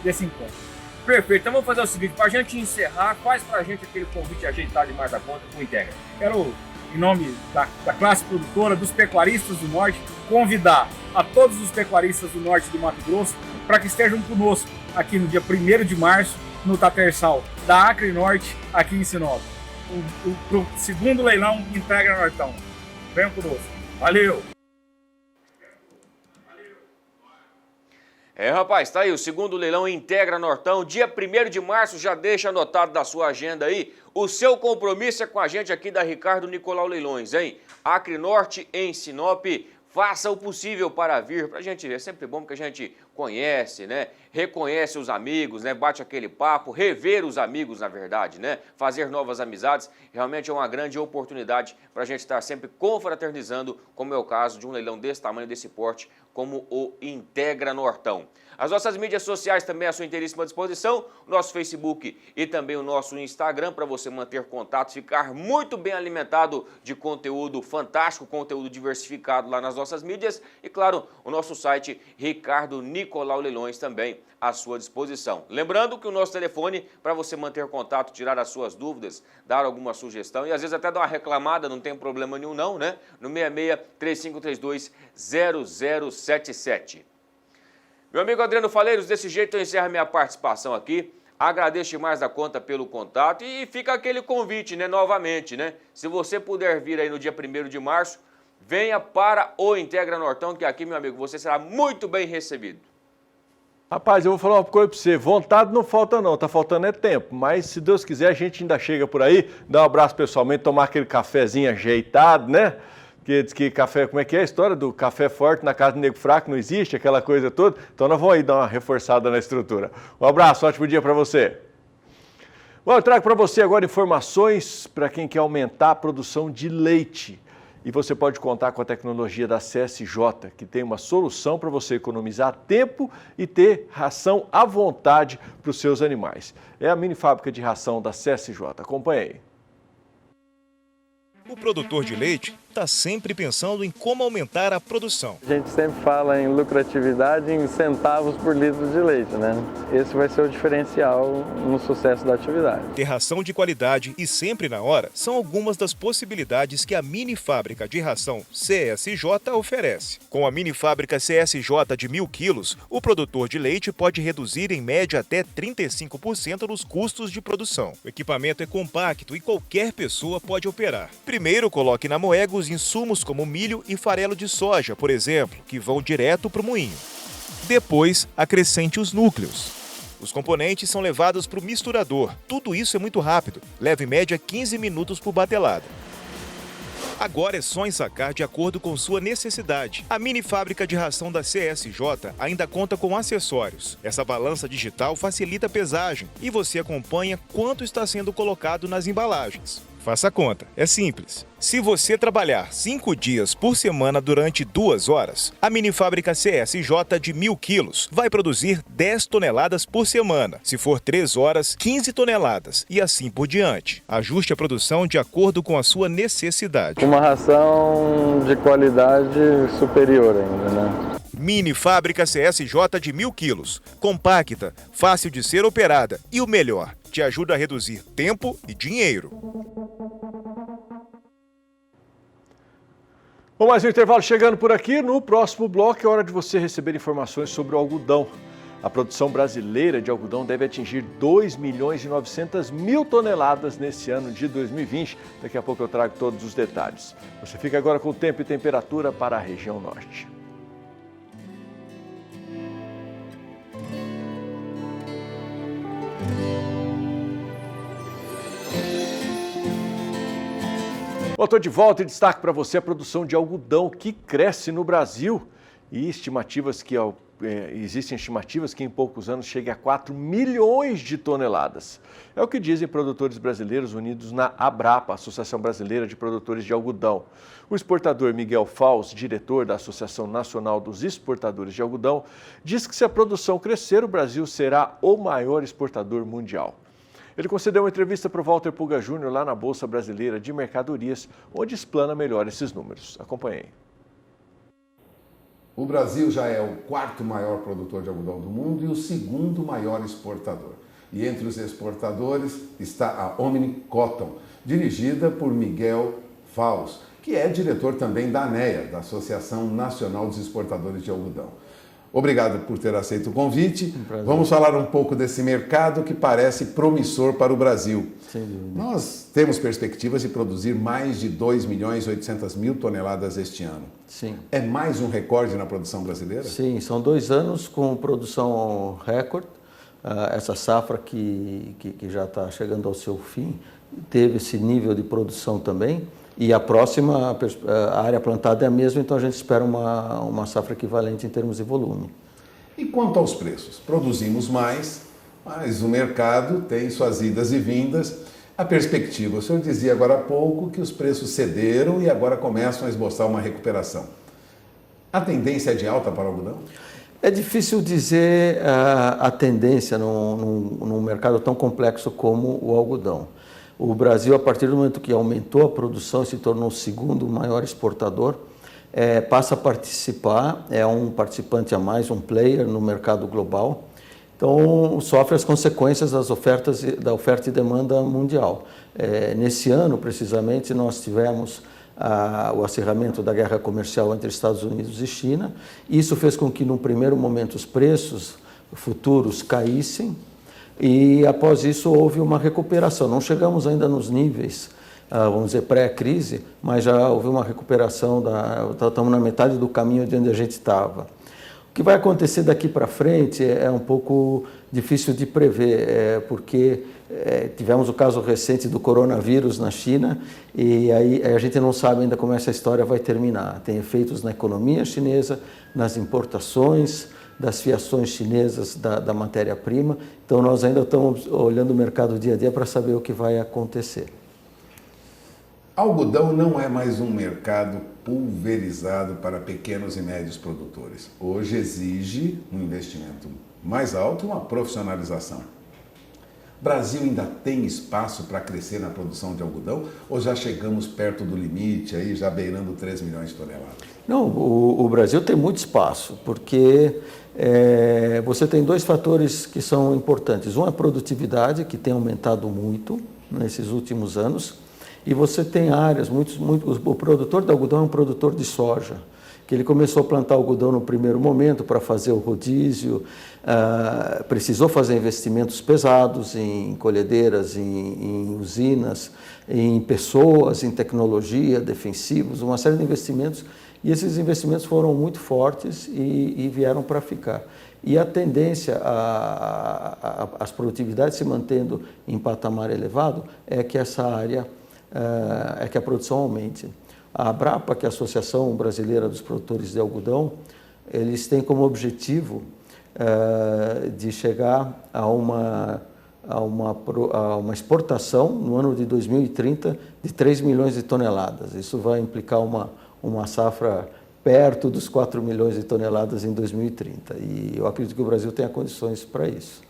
desse encontro. Perfeito, então vamos fazer o seguinte, para a gente encerrar, faz para a gente aquele convite ajeitado demais da conta com o Integra. Quero, em nome da classe produtora, dos pecuaristas do Norte, convidar a todos os pecuaristas do Norte do Mato Grosso para que estejam conosco aqui no dia 1º de março, no Tatersal da Acre Norte, aqui em Sinop. Pro segundo leilão Integra Nortão. Venham conosco. Valeu! Rapaz, tá aí, o segundo leilão Integra Nortão, dia 1º de março, já deixa anotado da sua agenda aí. O seu compromisso é com a gente aqui da Ricardo Nicolau Leilões, hein? Acre Norte, em Sinop, faça o possível para vir, pra gente ver, é sempre bom que a gente conhece, né? Reconhece os amigos, né? Bate aquele papo, rever os amigos, na verdade, né? Fazer novas amizades, realmente é uma grande oportunidade para a gente estar sempre confraternizando, como é o caso de um leilão desse tamanho, desse porte, como o Integra Nortão. As nossas mídias sociais também à sua inteiríssima disposição, o nosso Facebook e também o nosso Instagram, para você manter contato, ficar muito bem alimentado de conteúdo fantástico, conteúdo diversificado lá nas nossas mídias e, claro, o nosso site Ricardo Nicolau Leilões também à sua disposição. Lembrando que o nosso telefone, para você manter contato, tirar as suas dúvidas, dar alguma sugestão e às vezes até dar uma reclamada, não tem problema nenhum não, né? No 66-3532-0077. Meu amigo Adriano Faleiros, desse jeito eu encerro minha participação aqui. Agradeço demais da conta pelo contato e fica aquele convite, né, novamente, né? Se você puder vir aí no dia 1º de março, venha para o Integra Nortão, que aqui, meu amigo, você será muito bem recebido. Rapaz, eu vou falar uma coisa para você, vontade não falta não, tá faltando é tempo, mas se Deus quiser a gente ainda chega por aí, dá um abraço pessoalmente, tomar aquele cafezinho ajeitado, né? Que diz que café, como é que é a história do café forte na casa do nego fraco, não existe, aquela coisa toda. Então nós vamos aí dar uma reforçada na estrutura. Um abraço, ótimo dia para você. Bom, eu trago para você agora informações para quem quer aumentar a produção de leite. E você pode contar com a tecnologia da CSJ, que tem uma solução para você economizar tempo e ter ração à vontade para os seus animais. É a mini fábrica de ração da CSJ. Acompanhe aí. O produtor de leite está sempre pensando em como aumentar a produção. A gente sempre fala em lucratividade em centavos por litro de leite, né? Esse vai ser o diferencial no sucesso da atividade. Ter ração de qualidade e sempre na hora são algumas das possibilidades que a mini fábrica de ração CSJ oferece. Com a mini fábrica CSJ de 1.000 quilos, o produtor de leite pode reduzir em média até 35% nos custos de produção. O equipamento é compacto e qualquer pessoa pode operar. Primeiro, coloque na moega os insumos como milho e farelo de soja, por exemplo, que vão direto para o moinho. Depois, acrescente os núcleos. Os componentes são levados para o misturador. Tudo isso é muito rápido. Leva em média 15 minutos por batelada. Agora é só ensacar de acordo com sua necessidade. A mini fábrica de ração da CSJ ainda conta com acessórios. Essa balança digital facilita a pesagem e você acompanha quanto está sendo colocado nas embalagens. Faça a conta, é simples. Se você trabalhar 5 dias por semana durante 2 horas, a mini fábrica CSJ de 1.000 quilos vai produzir 10 toneladas por semana. Se for 3 horas, 15 toneladas e assim por diante. Ajuste a produção de acordo com a sua necessidade. Uma ração de qualidade superior ainda, né? Mini fábrica CSJ de 1.000 quilos. Compacta, fácil de ser operada e o melhor, te ajuda a reduzir tempo e dinheiro. Bom, mais um intervalo chegando por aqui. No próximo bloco é hora de você receber informações sobre o algodão. A produção brasileira de algodão deve atingir 2.900.000 toneladas nesse ano de 2020. Daqui a pouco eu trago todos os detalhes. Você fica agora com o tempo e temperatura para a região norte. Bom, estou de volta e destaco para você a produção de algodão que cresce no Brasil e existem estimativas que em poucos anos chegue a 4 milhões de toneladas. É o que dizem produtores brasileiros unidos na Abrapa, Associação Brasileira de Produtores de Algodão. O exportador Miguel Faus, diretor da Associação Nacional dos Exportadores de Algodão, diz que se a produção crescer, o Brasil será o maior exportador mundial. Ele concedeu uma entrevista para o Walter Puga Júnior lá na Bolsa Brasileira de Mercadorias, onde explana melhor esses números. Acompanhe. O Brasil já é o 4º maior produtor de algodão do mundo e o 2º maior exportador. E entre os exportadores está a Omni Cotton, dirigida por Miguel Faus, que é diretor também da ANEA, da Associação Nacional dos Exportadores de Algodão. Obrigado por ter aceito o convite. Vamos falar um pouco desse mercado que parece promissor para o Brasil. Nós temos perspectivas de produzir mais de 2.800.000 toneladas este ano. Sim. É mais um recorde na produção brasileira? Sim, são 2 anos com produção recorde. Essa safra que já está chegando ao seu fim teve esse nível de produção também. E a próxima a área plantada é a mesma, então a gente espera uma safra equivalente em termos de volume. E quanto aos preços? Produzimos mais, mas o mercado tem suas idas e vindas. A perspectiva, o senhor dizia agora há pouco que os preços cederam e agora começam a esboçar uma recuperação. A tendência é de alta para o algodão? É difícil dizer a tendência num mercado tão complexo como o algodão. O Brasil, a partir do momento que aumentou a produção e se tornou o 2º maior exportador, passa a participar, é um participante a mais, um player no mercado global. Então, sofre as consequências da oferta e demanda mundial. Nesse ano, precisamente, nós tivemos o acirramento da guerra comercial entre Estados Unidos e China. Isso fez com que, num primeiro momento, os preços futuros caíssem. E após isso houve uma recuperação. Não chegamos ainda nos níveis, vamos dizer, pré-crise, mas já houve uma recuperação, estamos na metade do caminho de onde a gente estava. O que vai acontecer daqui para frente é um pouco difícil de prever, porque tivemos o caso recente do coronavírus na China e aí a gente não sabe ainda como essa história vai terminar. Tem efeitos na economia chinesa, nas importações, das fiações chinesas da matéria-prima. Então, nós ainda estamos olhando o mercado dia a dia para saber o que vai acontecer. Algodão não é mais um mercado pulverizado para pequenos e médios produtores. Hoje exige um investimento mais alto e uma profissionalização. O Brasil ainda tem espaço para crescer na produção de algodão ou já chegamos perto do limite, aí já beirando 3 milhões de toneladas? Não, o Brasil tem muito espaço, porque você tem 2 fatores que são importantes. Um é a produtividade, que tem aumentado muito nesses últimos anos, e você tem áreas, o produtor de algodão é um produtor de soja, que ele começou a plantar algodão no primeiro momento para fazer o rodízio, precisou fazer investimentos pesados em colhedeiras, em usinas, em pessoas, em tecnologia, defensivos, uma série de investimentos, e esses investimentos foram muito fortes e vieram para ficar. E a tendência, as produtividades se mantendo em patamar elevado, é que essa área, que a produção aumente. A Abrapa, que é a Associação Brasileira dos Produtores de Algodão, eles têm como objetivo de chegar a uma exportação no ano de 2030 de 3 milhões de toneladas. Isso vai implicar uma safra perto dos 4 milhões de toneladas em 2030. E eu acredito que o Brasil tenha condições para isso.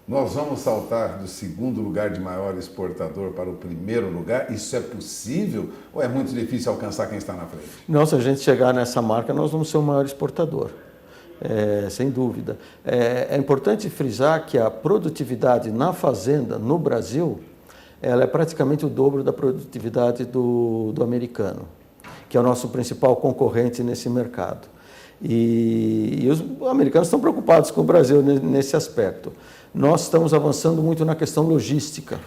Nós vamos saltar do 2º lugar de maior exportador para o 1º lugar? Isso é possível ou é muito difícil alcançar quem está na frente? Não, se a gente chegar nessa marca, nós vamos ser o maior exportador. sem dúvida. É importante frisar que a produtividade na fazenda, no Brasil, ela é praticamente o dobro da produtividade do americano, que é o nosso principal concorrente nesse mercado. E os americanos estão preocupados com o Brasil nesse aspecto. Nós estamos avançando muito na questão logística,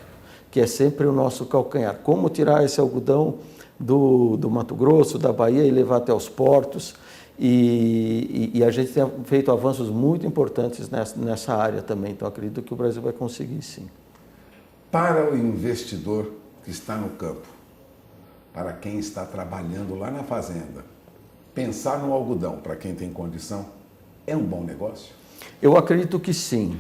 que é sempre o nosso calcanhar. Como tirar esse algodão do Mato Grosso, da Bahia e levar até os portos. E a gente tem feito avanços muito importantes nessa área também. Então, acredito que o Brasil vai conseguir, sim. Para o investidor que está no campo, para quem está trabalhando lá na fazenda, pensar no algodão, para quem tem condição, é um bom negócio? Eu acredito que sim.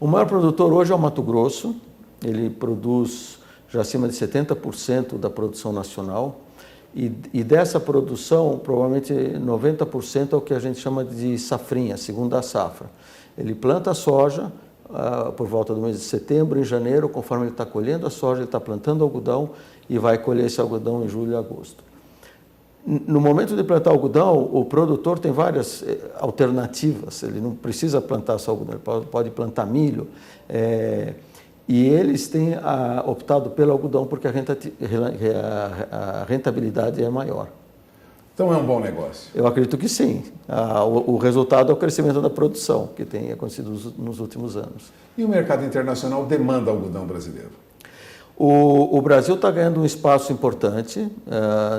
O maior produtor hoje é o Mato Grosso. Ele produz já acima de 70% da produção nacional. E dessa produção, provavelmente 90% é o que a gente chama de safrinha, segunda safra. Ele planta a soja por volta do mês de setembro, em janeiro, conforme ele está colhendo a soja, ele está plantando algodão e vai colher esse algodão em julho e agosto. No momento de plantar algodão, o produtor tem várias alternativas, ele não precisa plantar só algodão, ele pode plantar milho, e eles têm optado pelo algodão porque a rentabilidade é maior. Então é um bom negócio? Eu acredito que sim. O resultado é o crescimento da produção, que tem acontecido nos últimos anos. E o mercado internacional demanda algodão brasileiro? O Brasil está ganhando um espaço importante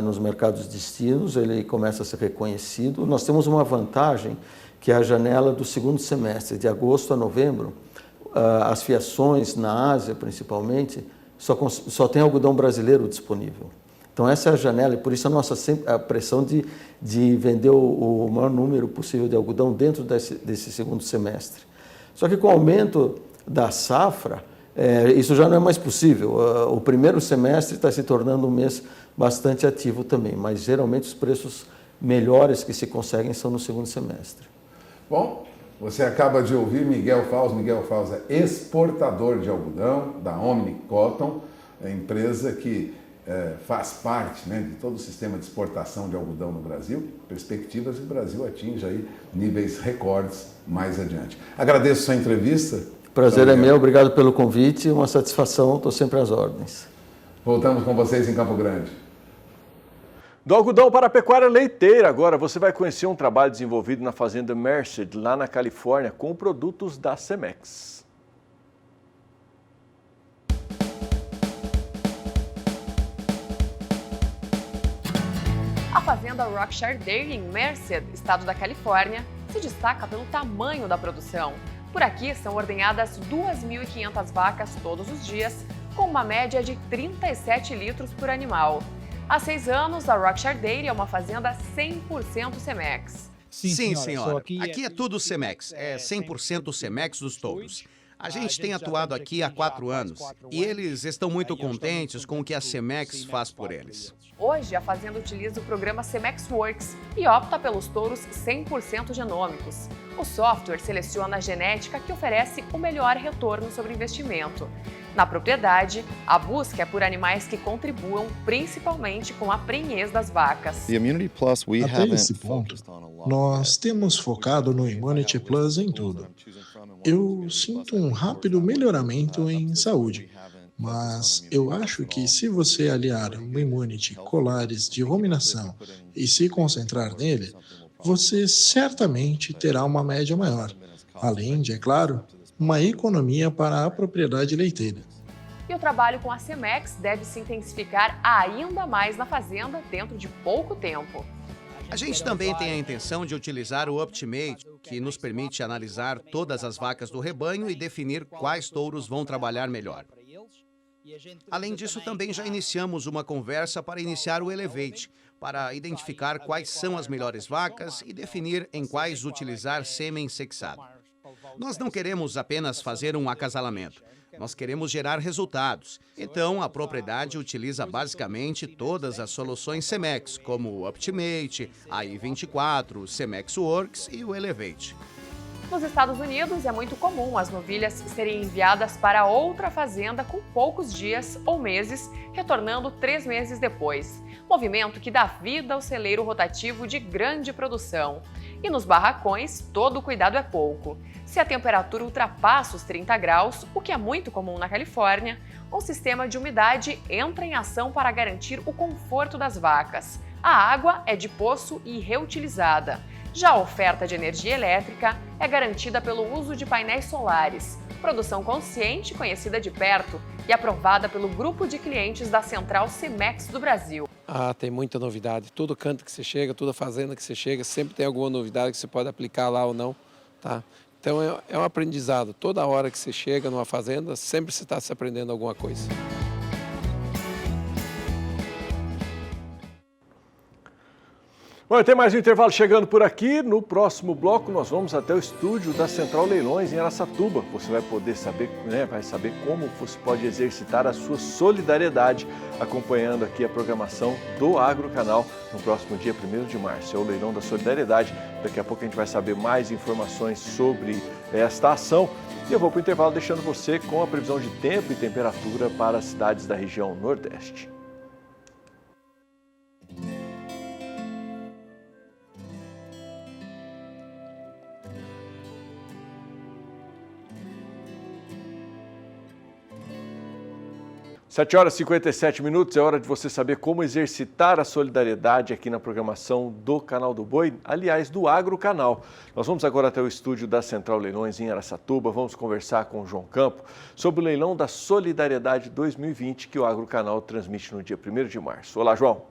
nos mercados destinos, ele começa a ser reconhecido. Nós temos uma vantagem, que é a janela do segundo semestre, de agosto a novembro. As fiações na Ásia, principalmente, só tem algodão brasileiro disponível. Então essa é a janela e por isso a pressão de vender o maior número possível de algodão dentro desse segundo semestre. Só que com o aumento da safra, isso já não é mais possível. O primeiro semestre está se tornando um mês bastante ativo também, mas geralmente os preços melhores que se conseguem são no segundo semestre. Bom, você acaba de ouvir Miguel Fausto. Miguel Fausto é exportador de algodão da Omni Cotton, a empresa que faz parte, né, de todo o sistema de exportação de algodão no Brasil. Perspectivas que o Brasil atinja aí níveis recordes mais adiante. Agradeço a sua entrevista. Prazer é meu, obrigado pelo convite, uma satisfação, estou sempre às ordens. Voltamos com vocês em Campo Grande. Do algodão para a pecuária leiteira, agora você vai conhecer um trabalho desenvolvido na fazenda Merced, lá na Califórnia, com produtos da Cemex. A fazenda Rockshire Dairy, em Merced, estado da Califórnia, se destaca pelo tamanho da produção. Por aqui são ordenhadas 2.500 vacas todos os dias, com uma média de 37 litros por animal. Há 6 anos, a Rockshire Dairy é uma fazenda 100% Cemex. Sim, senhora. Aqui é tudo Cemex. É 100% Cemex dos touros. A gente tem atuado aqui há 4 anos e eles estão muito contentes com o que a Cemex faz por eles. Hoje, a fazenda utiliza o programa Cemex Works e opta pelos touros 100% genômicos. O software seleciona a genética que oferece o melhor retorno sobre investimento. Na propriedade, a busca é por animais que contribuam principalmente com a prenhez das vacas. Até esse ponto, nós temos focado no Immunity Plus em tudo. Eu sinto um rápido melhoramento em saúde, mas eu acho que se você aliar o Immunity colares de ruminação e se concentrar nele, você certamente terá uma média maior, além de, é claro, uma economia para a propriedade leiteira. E o trabalho com a Cemex deve se intensificar ainda mais na fazenda dentro de pouco tempo. A gente também tem a intenção de utilizar o Optimate, que nos permite analisar todas as vacas do rebanho e definir quais touros vão trabalhar melhor. Além disso, também já iniciamos uma conversa para iniciar o Elevate, para identificar quais são as melhores vacas e definir em quais utilizar sêmen sexado. Nós não queremos apenas fazer um acasalamento, nós queremos gerar resultados. Então, a propriedade utiliza basicamente todas as soluções Cemex, como o Optimate, a I24, Cemex Works e o Elevate. Nos Estados Unidos, é muito comum as novilhas serem enviadas para outra fazenda com poucos dias ou meses, retornando 3 meses depois. Movimento que dá vida ao celeiro rotativo de grande produção. E nos barracões, todo cuidado é pouco. Se a temperatura ultrapassa os 30 graus, o que é muito comum na Califórnia, um sistema de umidade entra em ação para garantir o conforto das vacas. A água é de poço e reutilizada. Já a oferta de energia elétrica é garantida pelo uso de painéis solares. Produção consciente, conhecida de perto e aprovada pelo grupo de clientes da Central Cemex do Brasil. Tem muita novidade. Todo canto que você chega, toda fazenda que você chega, sempre tem alguma novidade que você pode aplicar lá ou não, tá? Então é um aprendizado. Toda hora que você chega numa fazenda, sempre você está se aprendendo alguma coisa. Bom, tem mais um intervalo chegando por aqui. No próximo bloco nós vamos até o estúdio da Central Leilões em Araçatuba. Você vai poder saber, vai saber como você pode exercitar a sua solidariedade acompanhando aqui a programação do Agrocanal no próximo dia 1º de março. É o Leilão da Solidariedade. Daqui a pouco a gente vai saber mais informações sobre esta ação. E eu vou para o intervalo deixando você com a previsão de tempo e temperatura para as cidades da região Nordeste. Sete horas e 57 minutos, é hora de você saber como exercitar a solidariedade aqui na programação do Canal do Boi, aliás, do Agrocanal. Nós vamos agora até o estúdio da Central Leilões em Araçatuba, vamos conversar com o João Campo sobre o Leilão da Solidariedade 2020 que o Agrocanal transmite no dia 1º de março. Olá, João.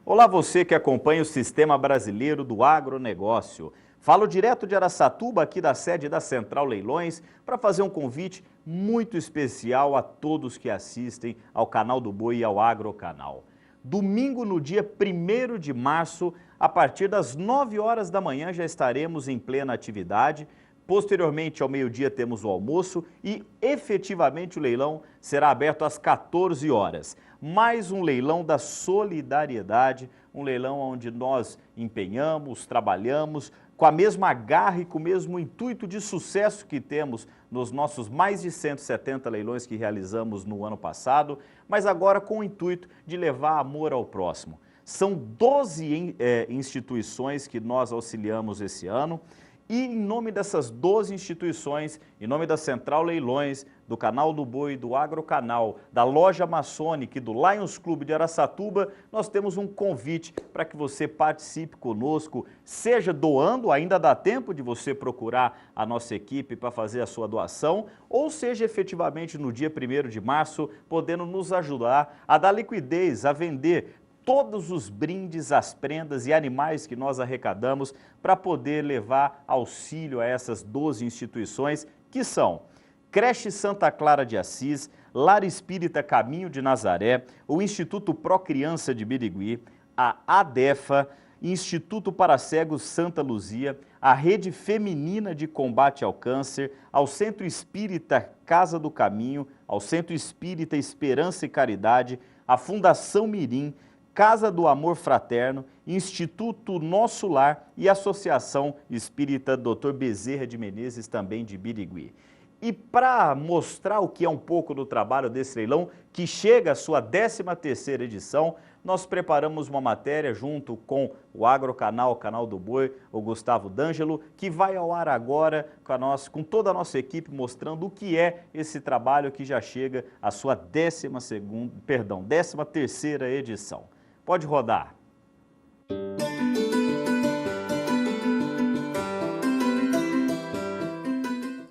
Olá, você que acompanha o Sistema Brasileiro do Agronegócio. Falo direto de Araçatuba, aqui da sede da Central Leilões, para fazer um convite muito especial a todos que assistem ao Canal do Boi e ao Agrocanal. Domingo, no dia 1º de março, a partir das 9 horas da manhã, já estaremos em plena atividade. Posteriormente, ao meio-dia, temos o almoço e, efetivamente, o leilão será aberto às 14 horas. Mais um leilão da solidariedade, um leilão onde nós empenhamos, trabalhamos, com a mesma garra e com o mesmo intuito de sucesso que temos nos nossos mais de 170 leilões que realizamos no ano passado, mas agora com o intuito de levar amor ao próximo. São 12 instituições que nós auxiliamos esse ano e em nome dessas 12 instituições, em nome da Central Leilões, do Canal do Boi, do Agrocanal, da Loja Maçônica e do Lions Clube de Araçatuba, nós temos um convite para que você participe conosco, seja doando, ainda dá tempo de você procurar a nossa equipe para fazer a sua doação, ou seja efetivamente no dia 1º de março, podendo nos ajudar a dar liquidez, a vender todos os brindes, as prendas e animais que nós arrecadamos para poder levar auxílio a essas 12 instituições que são Creche Santa Clara de Assis, Lar Espírita Caminho de Nazaré, o Instituto Pro Criança de Birigui, a ADEFA, Instituto para Cegos Santa Luzia, a Rede Feminina de Combate ao Câncer, ao Centro Espírita Casa do Caminho, ao Centro Espírita Esperança e Caridade, a Fundação Mirim, Casa do Amor Fraterno, Instituto Nosso Lar e Associação Espírita Dr. Bezerra de Menezes, também de Birigui. E para mostrar o que é um pouco do trabalho desse leilão, que chega à sua 13ª edição, nós preparamos uma matéria junto com o Agrocanal, o Canal do Boi, o Gustavo D'Angelo, que vai ao ar agora com toda a nossa equipe, mostrando o que é esse trabalho que já chega à sua 13ª edição. Pode rodar.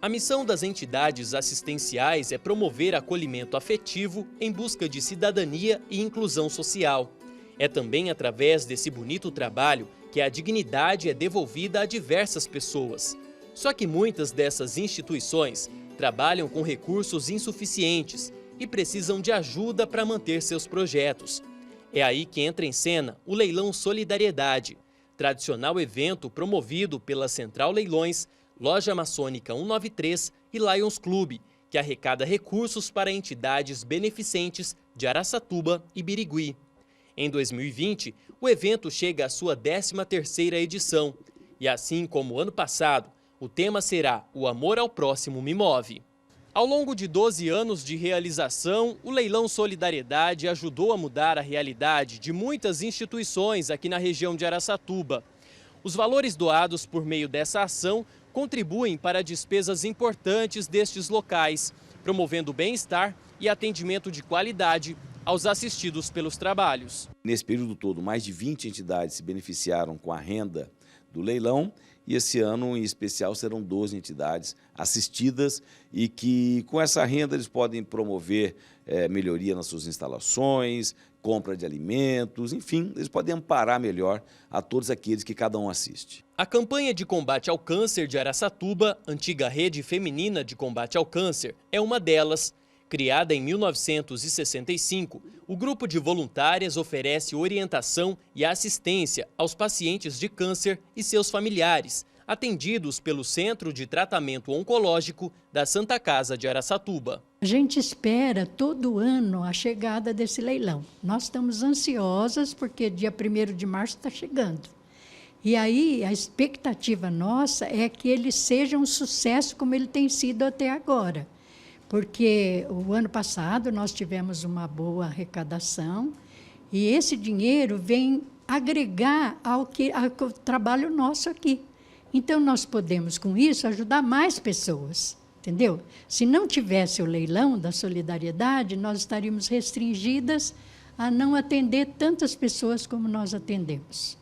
A missão das entidades assistenciais é promover acolhimento afetivo em busca de cidadania e inclusão social. É também através desse bonito trabalho que a dignidade é devolvida a diversas pessoas. Só que muitas dessas instituições trabalham com recursos insuficientes e precisam de ajuda para manter seus projetos. É aí que entra em cena o Leilão Solidariedade, tradicional evento promovido pela Central Leilões, Loja Maçônica 193 e Lions Clube, que arrecada recursos para entidades beneficentes de Araçatuba e Birigui. Em 2020, o evento chega à sua 13ª edição e, assim como o ano passado, o tema será O Amor ao Próximo Me Move. Ao longo de 12 anos de realização, o Leilão Solidariedade ajudou a mudar a realidade de muitas instituições aqui na região de Araçatuba. Os valores doados por meio dessa ação contribuem para despesas importantes destes locais, promovendo bem-estar e atendimento de qualidade aos assistidos pelos trabalhos. Nesse período todo, mais de 20 entidades se beneficiaram com a renda do leilão e esse ano, em especial, serão 12 entidades assistidas e que, com essa renda, eles podem promover melhoria nas suas instalações, compra de alimentos, enfim, eles podem amparar melhor a todos aqueles que cada um assiste. A campanha de combate ao câncer de Araçatuba, antiga rede feminina de combate ao câncer, é uma delas. Criada em 1965, o grupo de voluntárias oferece orientação e assistência aos pacientes de câncer e seus familiares, atendidos pelo Centro de Tratamento Oncológico da Santa Casa de Araçatuba. A gente espera todo ano a chegada desse leilão. Nós estamos ansiosas porque dia 1º de março está chegando. E aí a expectativa nossa é que ele seja um sucesso como ele tem sido até agora. Porque o ano passado nós tivemos uma boa arrecadação e esse dinheiro vem agregar ao trabalho nosso aqui. Então, nós podemos, com isso, ajudar mais pessoas, entendeu? Se não tivesse o leilão da solidariedade, nós estaríamos restringidas a não atender tantas pessoas como nós atendemos.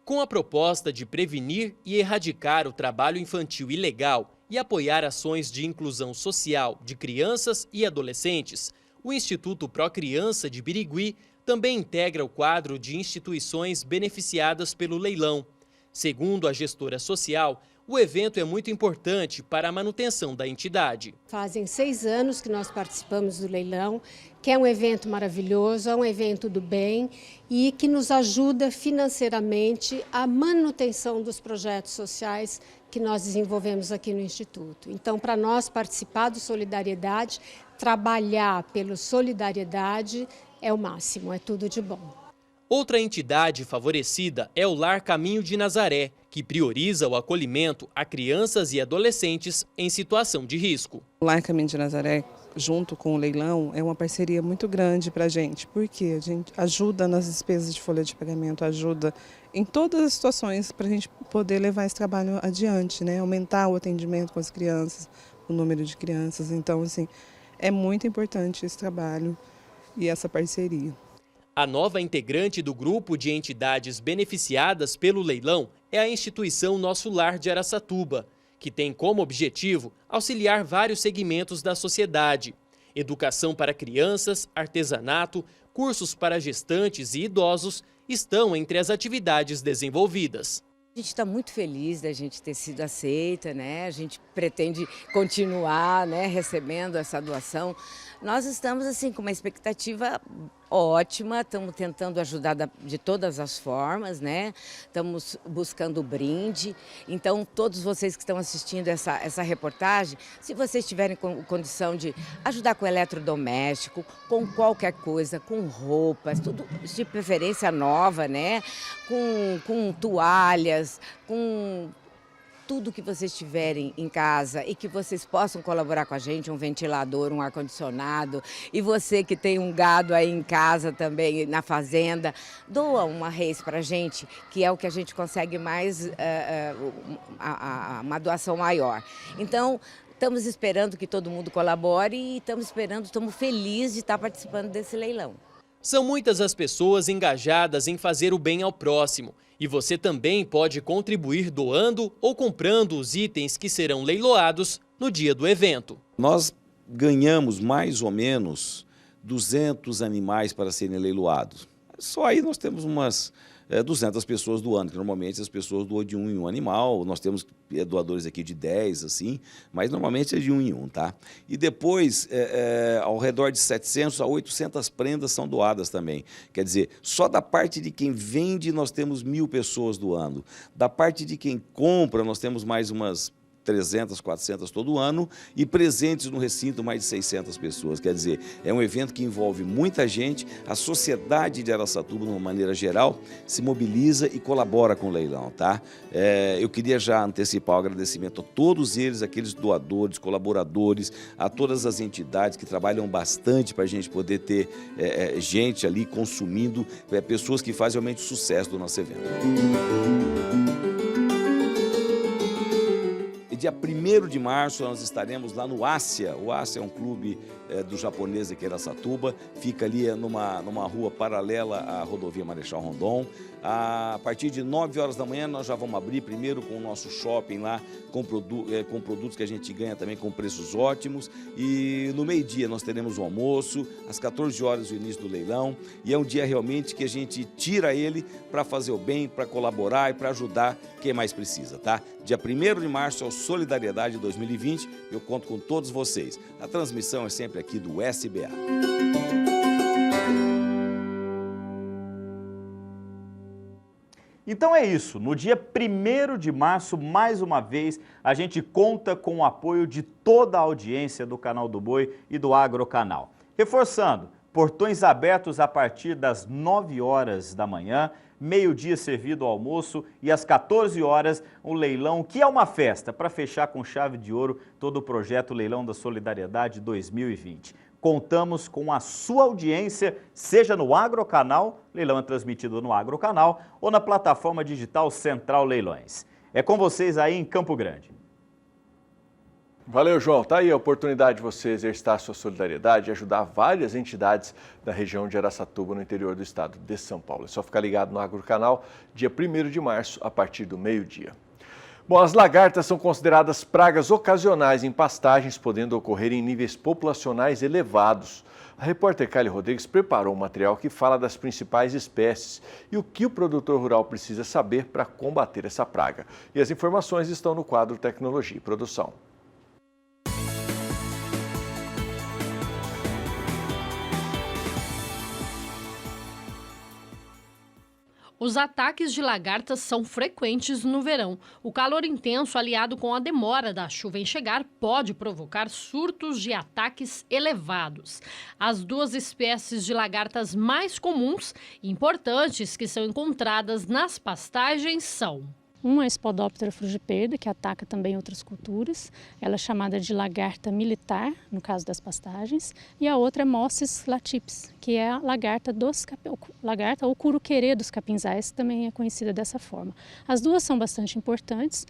Com a proposta de prevenir e erradicar o trabalho infantil ilegal e apoiar ações de inclusão social de crianças e adolescentes, o Instituto Procriança de Birigui também integra o quadro de instituições beneficiadas pelo leilão. Segundo a gestora social, o evento é muito importante para a manutenção da entidade. Fazem 6 anos que nós participamos do leilão, que é um evento maravilhoso, é um evento do bem e que nos ajuda financeiramente a manutenção dos projetos sociais que nós desenvolvemos aqui no Instituto. Então, para nós participar do Solidariedade, trabalhar pelo Solidariedade é o máximo, é tudo de bom. Outra entidade favorecida é o Lar Caminho de Nazaré, que prioriza o acolhimento a crianças e adolescentes em situação de risco. O Lar Caminho de Nazaré, junto com o leilão, é uma parceria muito grande para a gente, porque a gente ajuda nas despesas de folha de pagamento, ajuda em todas as situações para a gente poder levar esse trabalho adiante, né? Aumentar o atendimento com as crianças, o número de crianças. Então, assim, é muito importante esse trabalho e essa parceria. A nova integrante do grupo de entidades beneficiadas pelo leilão é a instituição Nosso Lar de Araçatuba, que tem como objetivo auxiliar vários segmentos da sociedade: educação para crianças, artesanato, cursos para gestantes e idosos estão entre as atividades desenvolvidas. A gente está muito feliz da gente ter sido aceita, né? A gente pretende continuar, né, recebendo essa doação. Nós estamos assim com uma expectativa ótima, estamos tentando ajudar de todas as formas, né? Estamos buscando o brinde. Então, todos vocês que estão assistindo essa reportagem, se vocês tiverem condição de ajudar com eletrodoméstico, com qualquer coisa, com roupas, tudo de preferência nova, né? Com toalhas, com tudo que vocês tiverem em casa e que vocês possam colaborar com a gente, um ventilador, um ar-condicionado, e você que tem um gado aí em casa também, na fazenda, doa uma res para a gente, que é o que a gente consegue mais, uma doação maior. Então, estamos esperando que todo mundo colabore e estamos felizes de estar participando desse leilão. São muitas as pessoas engajadas em fazer o bem ao próximo. E você também pode contribuir doando ou comprando os itens que serão leiloados no dia do evento. Nós ganhamos mais ou menos 200 animais para serem leiloados. Só aí nós temos umas 200 pessoas doando, que normalmente as pessoas doam de um em um animal. Nós temos doadores aqui de 10, assim, mas normalmente é de um em um, tá? E depois, ao redor de 700 a 800 prendas são doadas também. Quer dizer, só da parte de quem vende nós temos 1000 pessoas doando. Da parte de quem compra nós temos mais umas 300, 400 todo ano e presentes no recinto mais de 600 pessoas. Quer dizer, é um evento que envolve muita gente, a sociedade de Araçatuba, de uma maneira geral, se mobiliza e colabora com o leilão, tá? Eu queria já antecipar o agradecimento a todos eles, aqueles doadores, colaboradores, a todas as entidades que trabalham bastante para a gente poder ter gente ali consumindo, pessoas que fazem realmente o sucesso do nosso evento. dia 1º de março nós estaremos lá no Ásia. O Ásia é um clube do japonês aqui em Araçatuba, fica ali numa rua paralela à rodovia Marechal Rondon. A partir de 9 horas da manhã nós já vamos abrir primeiro com o nosso shopping lá, com produtos que a gente ganha também com preços ótimos. E no meio-dia nós teremos o almoço, às 14 horas o início do leilão. E é um dia realmente que a gente tira ele para fazer o bem, para colaborar e para ajudar quem mais precisa, tá? Dia 1º de março é o Solidariedade 2020, eu conto com todos vocês. A transmissão é sempre aqui do SBA. Então é isso, no dia 1º de março, mais uma vez, a gente conta com o apoio de toda a audiência do Canal do Boi e do Agrocanal. Reforçando, portões abertos a partir das 9 horas da manhã, meio-dia servido o almoço e às 14 horas o leilão, que é uma festa para fechar com chave de ouro todo o projeto Leilão da Solidariedade 2020. Contamos com a sua audiência, seja no Agrocanal, leilão é transmitido no Agrocanal, ou na plataforma digital Central Leilões. É com vocês aí em Campo Grande. Valeu, João. Tá aí a oportunidade de você exercitar a sua solidariedade e ajudar várias entidades da região de Araçatuba, no interior do estado de São Paulo. É só ficar ligado no Agrocanal, dia 1º de março, a partir do meio-dia. Bom, as lagartas são consideradas pragas ocasionais em pastagens, podendo ocorrer em níveis populacionais elevados. A repórter Kylie Rodrigues preparou um material que fala das principais espécies e o que o produtor rural precisa saber para combater essa praga. E as informações estão no quadro Tecnologia e Produção. Os ataques de lagartas são frequentes no verão. O calor intenso, aliado com a demora da chuva em chegar, pode provocar surtos de ataques elevados. As duas espécies de lagartas mais comuns e importantes que são encontradas nas pastagens são: uma é a Spodoptera frugipeda, que ataca também outras culturas. Ela é chamada de lagarta militar, no caso das pastagens. E a outra é Mossis latipes, que é a lagarta ou curuquerê dos capinzais, que também é conhecida dessa forma. As duas são bastante importantes.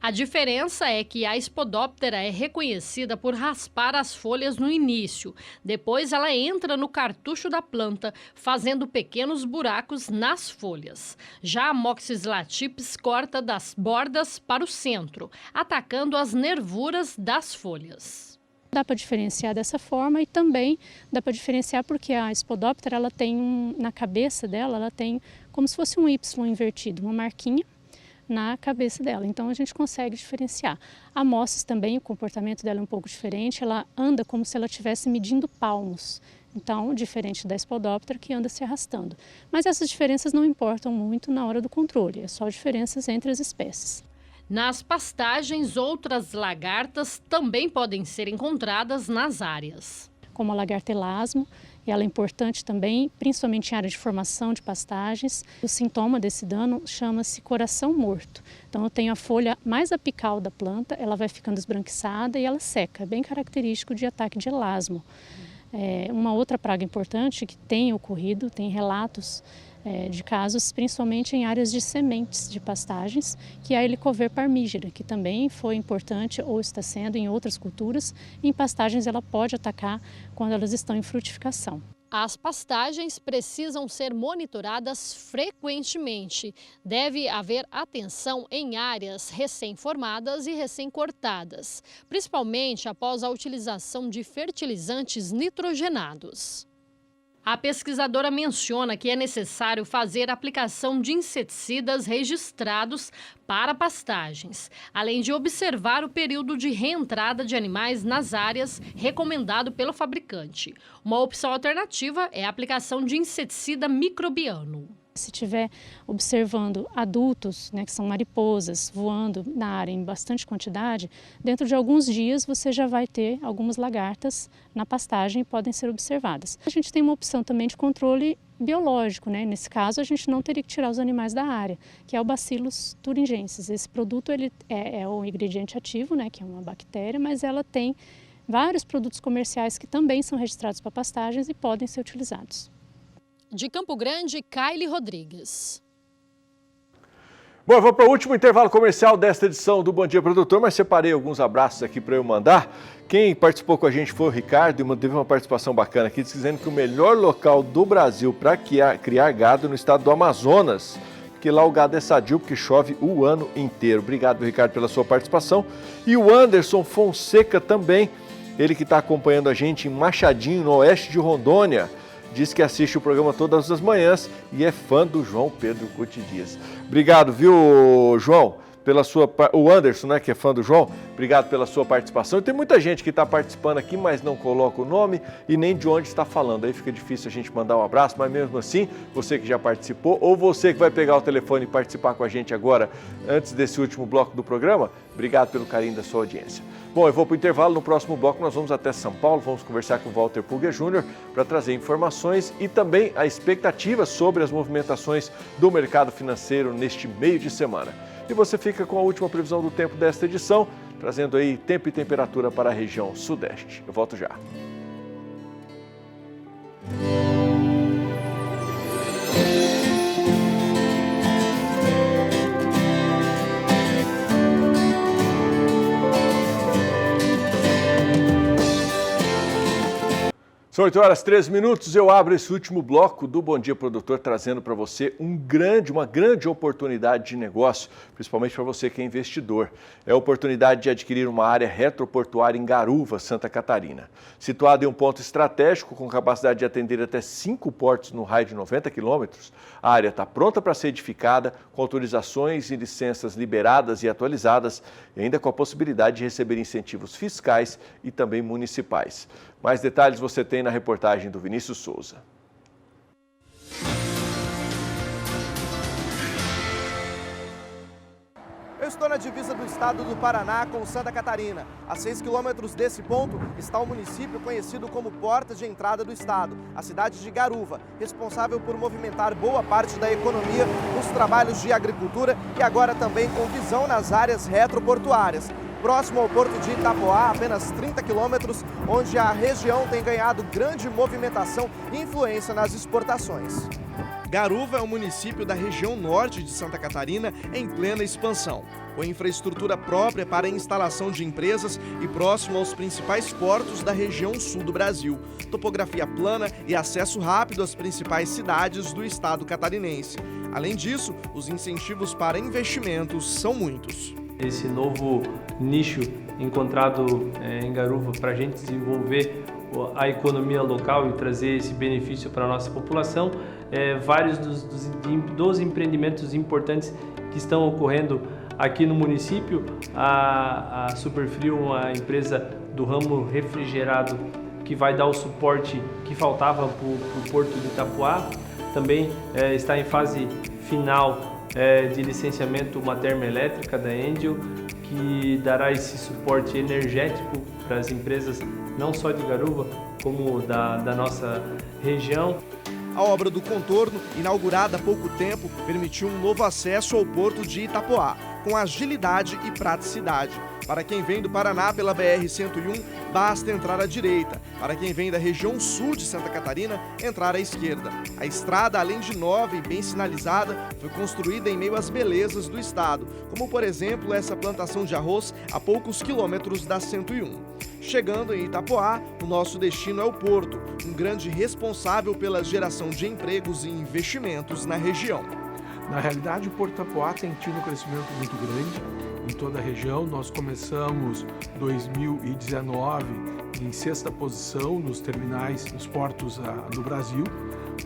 A diferença é que a Spodoptera é reconhecida por raspar as folhas no início. Depois ela entra no cartucho da planta, fazendo pequenos buracos nas folhas. Já a Mossis latipes corta das bordas para o centro, atacando as nervuras das folhas. Dá para diferenciar dessa forma e também dá para diferenciar porque a Spodoptera ela tem na cabeça dela, ela tem como se fosse um Y invertido, uma marquinha na cabeça dela, então a gente consegue diferenciar. A Mossis também, o comportamento dela é um pouco diferente, ela anda como se ela estivesse medindo palmos, então diferente da Spodoptera que anda se arrastando. Mas essas diferenças não importam muito na hora do controle, é só diferenças entre as espécies. Nas pastagens, outras lagartas também podem ser encontradas nas áreas, como a lagarta elasmo. E ela é importante também, principalmente em área de formação de pastagens. O sintoma desse dano chama-se coração morto. Então eu tenho a folha mais apical da planta, ela vai ficando esbranquiçada e ela seca, é bem característico de ataque de elasmo. Uma outra praga importante que tem ocorrido, tem relatos de casos, principalmente em áreas de sementes de pastagens, que é a Helicover parmígera, que também foi importante ou está sendo em outras culturas. Em pastagens ela pode atacar quando elas estão em frutificação. As pastagens precisam ser monitoradas frequentemente. Deve haver atenção em áreas recém-formadas e recém-cortadas, principalmente após a utilização de fertilizantes nitrogenados. A pesquisadora menciona que é necessário fazer aplicação de inseticidas registrados para pastagens, além de observar o período de reentrada de animais nas áreas recomendado pelo fabricante. Uma opção alternativa é a aplicação de inseticida microbiano. Se estiver observando adultos, que são mariposas, voando na área em bastante quantidade, dentro de alguns dias você já vai ter algumas lagartas na pastagem e podem ser observadas. A gente tem uma opção também de controle biológico, Nesse caso, a gente não teria que tirar os animais da área, que é o Bacillus thuringiensis. Esse produto ele é o ingrediente ativo, que é uma bactéria, mas ela tem vários produtos comerciais que também são registrados para pastagens e podem ser utilizados. De Campo Grande, Kylie Rodrigues. Bom, eu vou para o último intervalo comercial desta edição do Bom Dia Produtor, mas separei alguns abraços aqui para eu mandar. Quem participou com a gente foi o Ricardo e teve uma participação bacana aqui, dizendo que o melhor local do Brasil para criar gado é no estado do Amazonas, porque lá o gado é sadio, porque chove o ano inteiro. Obrigado, Ricardo, pela sua participação. E o Anderson Fonseca também, ele que está acompanhando a gente em Machadinho, no oeste de Rondônia, diz que assiste o programa todas as manhãs e é fã do João Pedro Cuti Dias. Obrigado, viu, João? O Anderson, né, que é fã do João, obrigado pela sua participação. E tem muita gente que está participando aqui, mas não coloca o nome e nem de onde está falando. Aí fica difícil a gente mandar um abraço, mas mesmo assim, você que já participou, ou você que vai pegar o telefone e participar com a gente agora, antes desse último bloco do programa, obrigado pelo carinho da sua audiência. Bom, eu vou para o intervalo. No próximo bloco nós vamos até São Paulo, vamos conversar com o Walter Pulga Júnior para trazer informações e também a expectativa sobre as movimentações do mercado financeiro neste meio de semana. E você fica com a última previsão do tempo desta edição, trazendo aí tempo e temperatura para a região sudeste. Eu volto já. São 8h13, eu abro esse último bloco do Bom Dia Produtor, trazendo para você uma grande oportunidade de negócio, principalmente para você que é investidor. É a oportunidade de adquirir uma área retroportuária em Garuva, Santa Catarina. Situada em um ponto estratégico, com capacidade de atender até 5 portos no raio de 90 quilômetros, a área está pronta para ser edificada, com autorizações e licenças liberadas e atualizadas, e ainda com a possibilidade de receber incentivos fiscais e também municipais. Mais detalhes você tem na reportagem do Vinícius Souza. Eu estou na divisa do estado do Paraná com Santa Catarina. A 6 quilômetros desse ponto está o município conhecido como Porta de Entrada do Estado, a cidade de Garuva, responsável por movimentar boa parte da economia nos trabalhos de agricultura e agora também com visão nas áreas retroportuárias. Próximo ao porto de Itapoá, apenas 30 quilômetros, onde a região tem ganhado grande movimentação e influência nas exportações. Garuva é um município da região norte de Santa Catarina em plena expansão, com infraestrutura própria para a instalação de empresas e próximo aos principais portos da região sul do Brasil, topografia plana e acesso rápido às principais cidades do estado catarinense. Além disso, os incentivos para investimentos são muitos. Esse novo nicho encontrado em Garuva para a gente desenvolver a economia local e trazer esse benefício para a nossa população, vários dos empreendimentos importantes que estão ocorrendo aqui no município. A Superfrio, uma empresa do ramo refrigerado que vai dar o suporte que faltava para o porto de Itapoá, também está em fase final de licenciamento uma termoelétrica da Angel, que dará esse suporte energético para as empresas não só de Garuva, como da nossa região. A obra do contorno, inaugurada há pouco tempo, permitiu um novo acesso ao porto de Itapoá, com agilidade e praticidade. Para quem vem do Paraná pela BR-101, basta entrar à direita. Para quem vem da região sul de Santa Catarina, entrar à esquerda. A estrada, além de nova e bem sinalizada, foi construída em meio às belezas do estado, como, por exemplo, essa plantação de arroz a poucos quilômetros da 101. Chegando em Itapoá, o nosso destino é o porto, um grande responsável pela geração de empregos e investimentos na região. Na realidade, o Porto Itapoá tem tido um crescimento muito grande em toda a região. Nós começamos 2019 em 6ª posição nos terminais, nos portos do Brasil.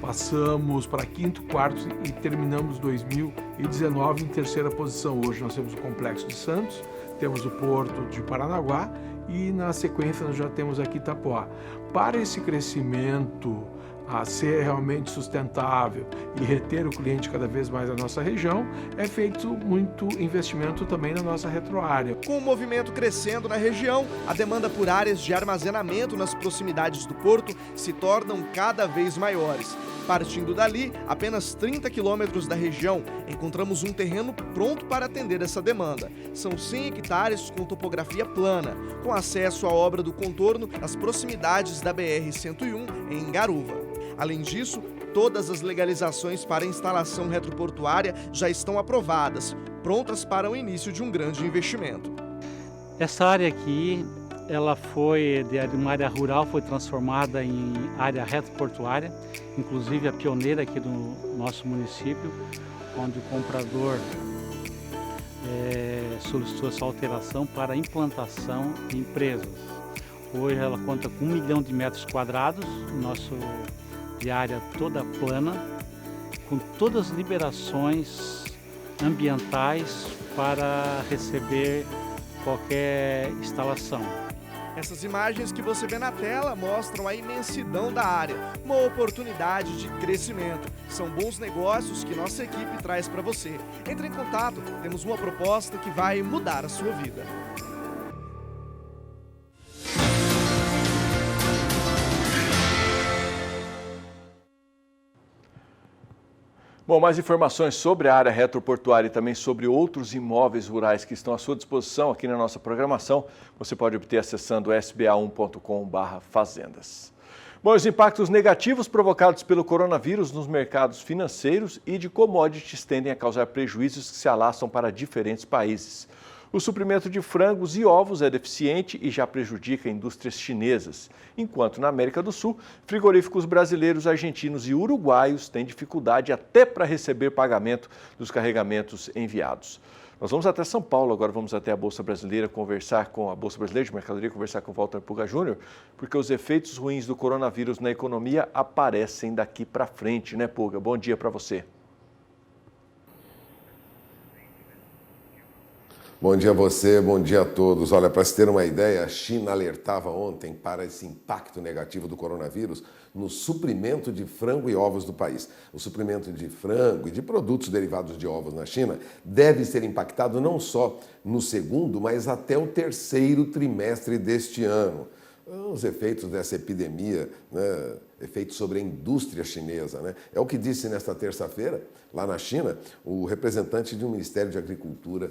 Passamos para 5º, 4º e terminamos 2019 em 3ª posição. Hoje nós temos o Complexo de Santos, temos o Porto de Paranaguá e na sequência nós já temos aqui Itapoá. Para esse crescimento a ser realmente sustentável e reter o cliente cada vez mais na nossa região, é feito muito investimento também na nossa retroárea. Com o movimento crescendo na região, a demanda por áreas de armazenamento nas proximidades do porto se tornam cada vez maiores. Partindo dali, apenas 30 quilômetros da região, encontramos um terreno pronto para atender essa demanda. São 100 hectares com topografia plana, com acesso à obra do contorno nas proximidades da BR-101 em Garuva. Além disso, todas as legalizações para a instalação retroportuária já estão aprovadas, prontas para o início de um grande investimento. Essa área aqui, ela foi de uma área rural, foi transformada em área retroportuária, inclusive a pioneira aqui do nosso município, onde o comprador solicitou essa alteração para a implantação de empresas. Hoje ela conta com 1 milhão de metros quadrados, de área toda plana, com todas as liberações ambientais para receber qualquer instalação. Essas imagens que você vê na tela mostram a imensidão da área, uma oportunidade de crescimento. São bons negócios que nossa equipe traz para você. Entre em contato, temos uma proposta que vai mudar a sua vida. Bom, mais informações sobre a área retroportuária e também sobre outros imóveis rurais que estão à sua disposição aqui na nossa programação, você pode obter acessando sba1.com/fazendas. Bom, os impactos negativos provocados pelo coronavírus nos mercados financeiros e de commodities tendem a causar prejuízos que se alastram para diferentes países. O suprimento de frangos e ovos é deficiente e já prejudica indústrias chinesas, enquanto na América do Sul, frigoríficos brasileiros, argentinos e uruguaios têm dificuldade até para receber pagamento dos carregamentos enviados. Nós vamos até São Paulo, agora vamos até a Bolsa Brasileira conversar com a Bolsa Brasileira de Mercadoria, conversar com o Walter Puga Júnior, porque os efeitos ruins do coronavírus na economia aparecem daqui para frente, né, Puga? Bom dia para você. Bom dia a você, bom dia a todos. Olha, para se ter uma ideia, a China alertava ontem para esse impacto negativo do coronavírus no suprimento de frango e ovos do país. O suprimento de frango e de produtos derivados de ovos na China deve ser impactado não só no segundo, mas até o terceiro trimestre deste ano. Os efeitos dessa epidemia, né? Efeitos sobre a indústria chinesa, né? É o que disse nesta terça-feira, lá na China, o representante do Ministério de Agricultura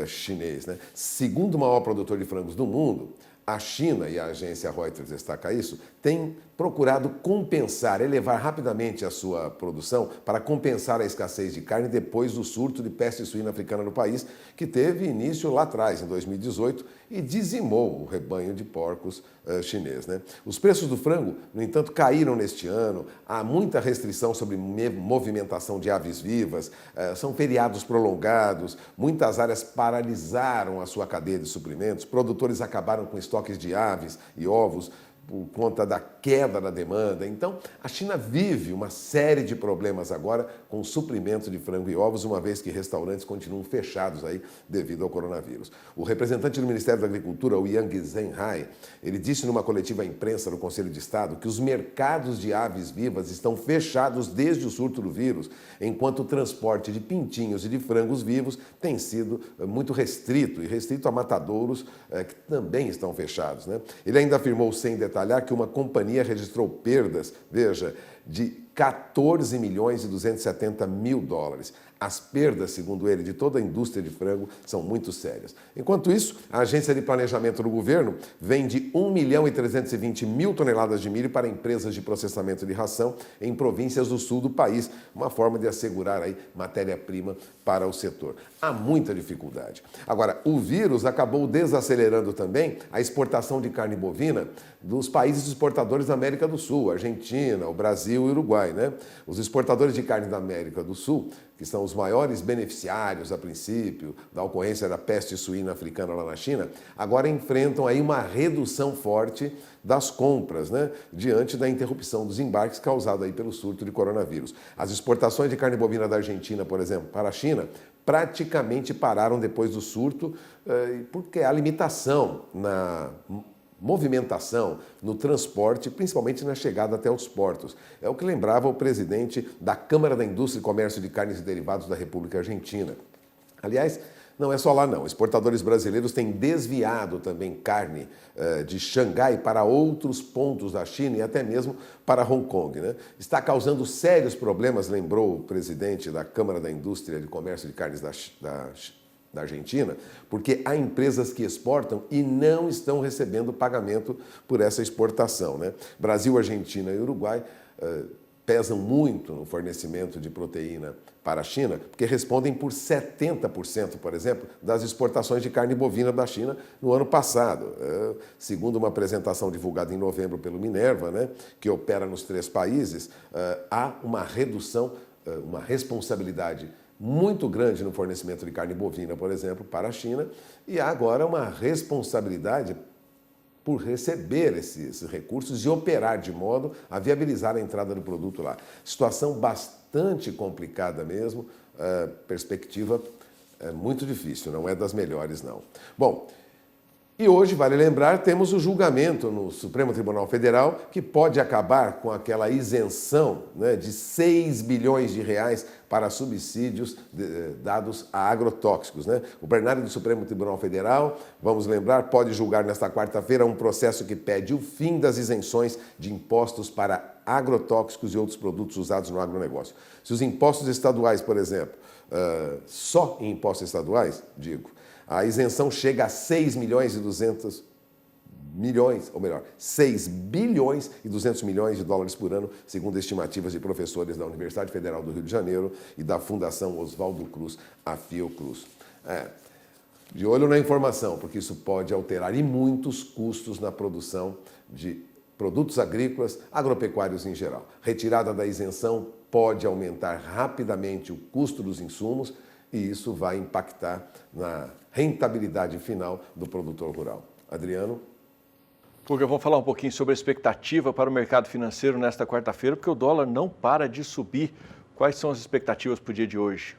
chinês, né? Segundo o maior produtor de frangos do mundo, a China, e a agência Reuters destaca isso, tem procurado compensar, elevar rapidamente a sua produção para compensar a escassez de carne depois do surto de peste suína africana no país, que teve início lá atrás, em 2018, e dizimou o rebanho de porcos chinês, né? Os preços do frango, no entanto, caíram neste ano, há muita restrição sobre movimentação de aves vivas, são feriados prolongados, muitas áreas paralisaram a sua cadeia de suprimentos, produtores acabaram com estoques de aves e ovos por conta da queda da demanda. Então, a China vive uma série de problemas agora com o suprimento de frango e ovos, uma vez que restaurantes continuam fechados aí devido ao coronavírus. O representante do Ministério da Agricultura, o Yang Zhenhai, ele disse numa coletiva à imprensa no Conselho de Estado que os mercados de aves vivas estão fechados desde o surto do vírus, enquanto o transporte de pintinhos e de frangos vivos tem sido muito restrito, e restrito a matadouros que também estão fechados, né? Ele ainda afirmou, sem detalhar, que uma companhia registrou perdas, veja, de 14 milhões e 270 mil dólares. As perdas, segundo ele, de toda a indústria de frango são muito sérias. Enquanto isso, a Agência de Planejamento do Governo vende 1 milhão e 320 mil toneladas de milho para empresas de processamento de ração em províncias do sul do país, uma forma de assegurar aí matéria-prima para o setor. Há muita dificuldade. Agora, o vírus acabou desacelerando também a exportação de carne bovina dos países exportadores da América do Sul, Argentina, o Brasil e o Uruguai, né? Os exportadores de carne da América do Sul, que são os maiores beneficiários, a princípio, da ocorrência da peste suína africana lá na China, agora enfrentam aí uma redução forte das compras, né, diante da interrupção dos embarques causada aí pelo surto de coronavírus. As exportações de carne bovina da Argentina, por exemplo, para a China, praticamente pararam depois do surto, porque há limitação na movimentação, no transporte, principalmente na chegada até os portos. É o que lembrava o presidente da Câmara da Indústria e Comércio de Carnes e Derivados da República Argentina. Aliás, não é só lá não. Exportadores brasileiros têm desviado também carne de Xangai para outros pontos da China e até mesmo para Hong Kong, né? Está causando sérios problemas, lembrou o presidente da Câmara da Indústria e Comércio de Carnes da Argentina, porque há empresas que exportam e não estão recebendo pagamento por essa exportação, né? Brasil, Argentina e Uruguai pesam muito no fornecimento de proteína para a China, porque respondem por 70%, por exemplo, das exportações de carne bovina da China no ano passado. Segundo uma apresentação divulgada em novembro pelo Minerva, né, que opera nos 3 países, há uma redução, uma responsabilidade muito grande no fornecimento de carne bovina, por exemplo, para a China, e há agora uma responsabilidade por receber esses recursos e operar de modo a viabilizar a entrada do produto lá. Situação bastante complicada mesmo, perspectiva muito difícil, não é das melhores não. Bom, e hoje, vale lembrar, temos o julgamento no Supremo Tribunal Federal que pode acabar com aquela isenção, né, de 6 bilhões de reais para subsídios dados a agrotóxicos, né? O plenário do Supremo Tribunal Federal, vamos lembrar, pode julgar nesta quarta-feira um processo que pede o fim das isenções de impostos para agrotóxicos e outros produtos usados no agronegócio. Se os impostos estaduais, por exemplo, só em impostos estaduais, a isenção chega a 6 bilhões e 200 milhões de dólares por ano, segundo estimativas de professores da Universidade Federal do Rio de Janeiro e da Fundação Oswaldo Cruz, a Fiocruz. De olho na informação, porque isso pode alterar e muitos custos na produção de produtos agrícolas, agropecuários em geral. Retirada da isenção pode aumentar rapidamente o custo dos insumos e isso vai impactar na rentabilidade final do produtor rural. Adriano? Porque vamos falar um pouquinho sobre a expectativa para o mercado financeiro nesta quarta-feira, porque o dólar não para de subir. Quais são as expectativas para o dia de hoje?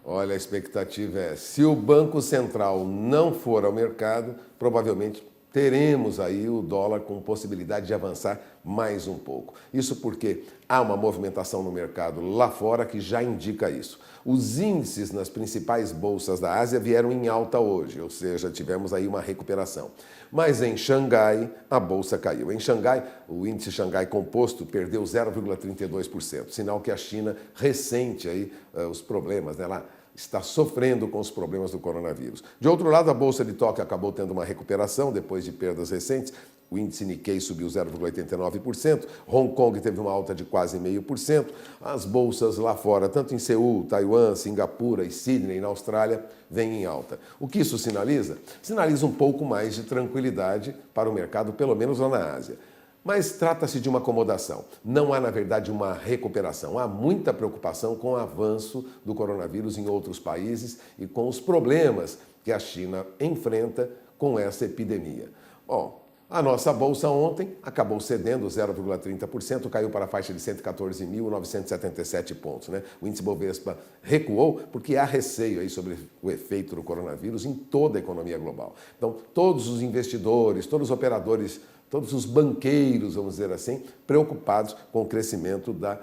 Olha, a expectativa é, se o Banco Central não for ao mercado, provavelmente teremos aí o dólar com possibilidade de avançar mais um pouco. Isso porque há uma movimentação no mercado lá fora que já indica isso. Os índices nas principais bolsas da Ásia vieram em alta hoje, ou seja, tivemos aí uma recuperação. Mas em Xangai, a bolsa caiu. Em Xangai, o índice Xangai Composto perdeu 0,32%, sinal que a China ressente aí os problemas, né? Ela está sofrendo com os problemas do coronavírus. De outro lado, a Bolsa de Tóquio acabou tendo uma recuperação depois de perdas recentes. O índice Nikkei subiu 0,89%, Hong Kong teve uma alta de quase 0,5%. As bolsas lá fora, tanto em Seul, Taiwan, Singapura e Sydney, na Austrália, vêm em alta. O que isso sinaliza? Sinaliza um pouco mais de tranquilidade para o mercado, pelo menos lá na Ásia. Mas trata-se de uma acomodação. Não há, na verdade, uma recuperação. Há muita preocupação com o avanço do coronavírus em outros países e com os problemas que a China enfrenta com essa epidemia. Bom, a nossa bolsa ontem acabou cedendo 0,30%, caiu para a faixa de 114.977 pontos, né? O índice Bovespa recuou porque há receio aí sobre o efeito do coronavírus em toda a economia global. Então, todos os investidores, todos os operadores, todos os banqueiros, vamos dizer assim, preocupados com o crescimento da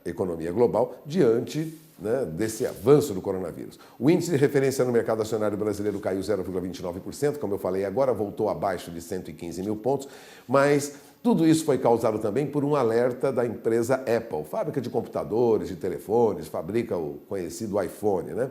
economia global diante, né, desse avanço do coronavírus. O índice de referência no mercado acionário brasileiro caiu 0,29%, como eu falei agora, voltou abaixo de 115 mil pontos, mas tudo isso foi causado também por um alerta da empresa Apple, fábrica de computadores, de telefones, fabrica o conhecido iPhone, né?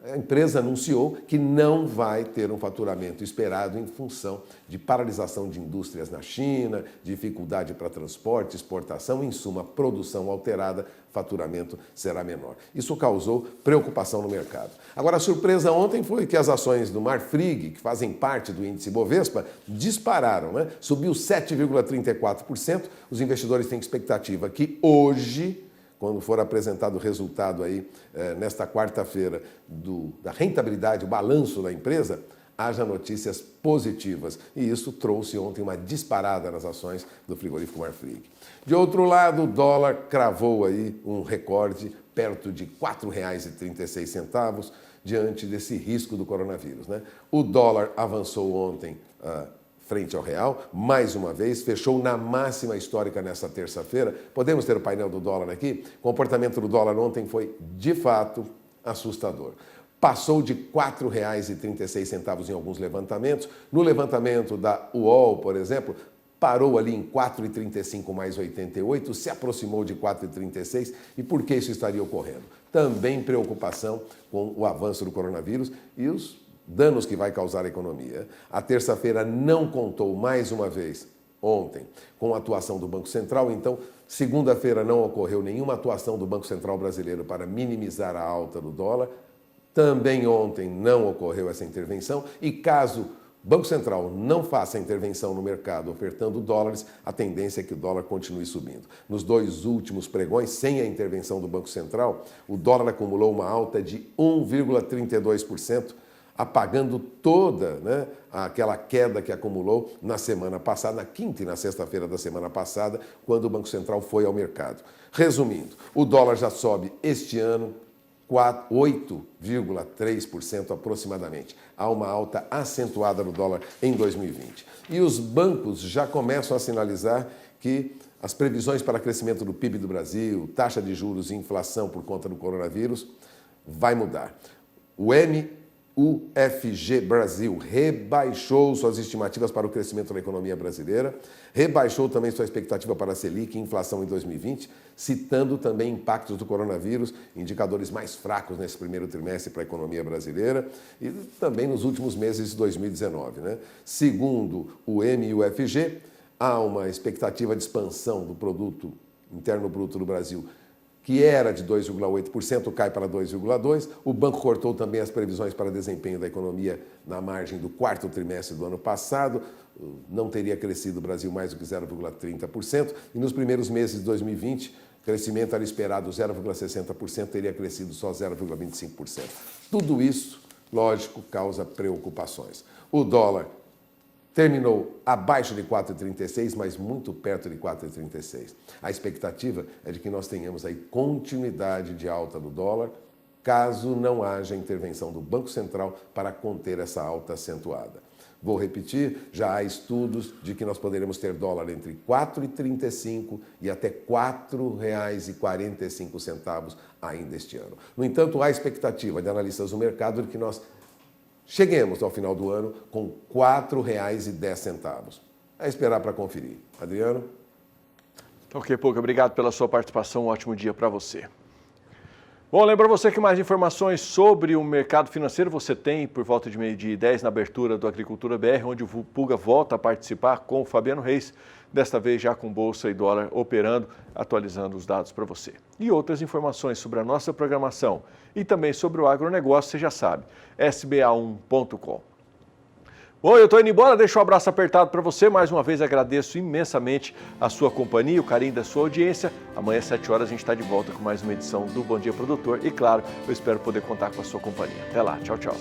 A empresa anunciou que não vai ter um faturamento esperado em função de paralisação de indústrias na China, dificuldade para transporte, exportação, em suma, produção alterada, faturamento será menor. Isso causou preocupação no mercado. Agora, a surpresa ontem foi que as ações do Marfrig, que fazem parte do índice Bovespa, dispararam, né? Subiu 7,34%. Os investidores têm expectativa que hoje, quando for apresentado o resultado aí, nesta quarta-feira, da rentabilidade, o balanço da empresa, haja notícias positivas. E isso trouxe ontem uma disparada nas ações do frigorífico Marfrig. De outro lado, o dólar cravou aí um recorde perto de R$ 4,36 diante desse risco do coronavírus, né? O dólar avançou ontem frente ao real, mais uma vez, fechou na máxima histórica nesta terça-feira. Podemos ter o painel do dólar aqui? O comportamento do dólar ontem foi, de fato, assustador. Passou de R$ 4,36 em alguns levantamentos. No levantamento da UOL, por exemplo, parou ali em 4,35 mais 88, se aproximou de 4,36. E por que isso estaria ocorrendo? Também preocupação com o avanço do coronavírus e os danos que vai causar à economia. A terça-feira não contou, mais uma vez, ontem, com a atuação do Banco Central, então, segunda-feira não ocorreu nenhuma atuação do Banco Central brasileiro para minimizar a alta do dólar. Também ontem não ocorreu essa intervenção e caso o Banco Central não faça intervenção no mercado ofertando dólares, a tendência é que o dólar continue subindo. Nos 2 últimos pregões, sem a intervenção do Banco Central, o dólar acumulou uma alta de 1,32%, apagando toda aquela queda que acumulou na semana passada, na quinta e na sexta-feira da semana passada, quando o Banco Central foi ao mercado. Resumindo, o dólar já sobe este ano 8,3% aproximadamente. Há uma alta acentuada no dólar em 2020. E os bancos já começam a sinalizar que as previsões para crescimento do PIB do Brasil, taxa de juros e inflação por conta do coronavírus, vai mudar. O MUFG Brasil rebaixou suas estimativas para o crescimento da economia brasileira, rebaixou também sua expectativa para a Selic e inflação em 2020, citando também impactos do coronavírus, indicadores mais fracos nesse primeiro trimestre para a economia brasileira e também nos últimos meses de 2019. Segundo o MUFG, há uma expectativa de expansão do produto interno bruto do Brasil que era de 2,8%, cai para 2,2%. O banco cortou também as previsões para desempenho da economia na margem do quarto trimestre do ano passado. Não teria crescido o Brasil mais do que 0,30%. E nos primeiros meses de 2020, o crescimento era esperado 0,60%, teria crescido só 0,25%. Tudo isso, lógico, causa preocupações. O dólar terminou abaixo de 4,36, mas muito perto de 4,36. A expectativa é de que nós tenhamos aí continuidade de alta do dólar, caso não haja intervenção do Banco Central para conter essa alta acentuada. Vou repetir, já há estudos de que nós poderemos ter dólar entre 4,35 e até R$ 4,45 ainda este ano. No entanto, há expectativa de analistas do mercado de que nós cheguemos ao final do ano com R$ 4,10. É esperar para conferir. Adriano? Ok, Pouca, obrigado pela sua participação. Um ótimo dia para você. Bom, lembra você que mais informações sobre o mercado financeiro você tem por volta de 12h10 na abertura do Agricultura BR, onde o Pulga volta a participar com o Fabiano Reis, desta vez já com bolsa e dólar operando, atualizando os dados para você. E outras informações sobre a nossa programação e também sobre o agronegócio, você já sabe, sba1.com. Bom, eu estou indo embora, deixo um abraço apertado para você. Mais uma vez agradeço imensamente a sua companhia, o carinho da sua audiência. Amanhã às 7 horas a gente está de volta com mais uma edição do Bom Dia Produtor. E claro, eu espero poder contar com a sua companhia. Até lá, tchau, tchau.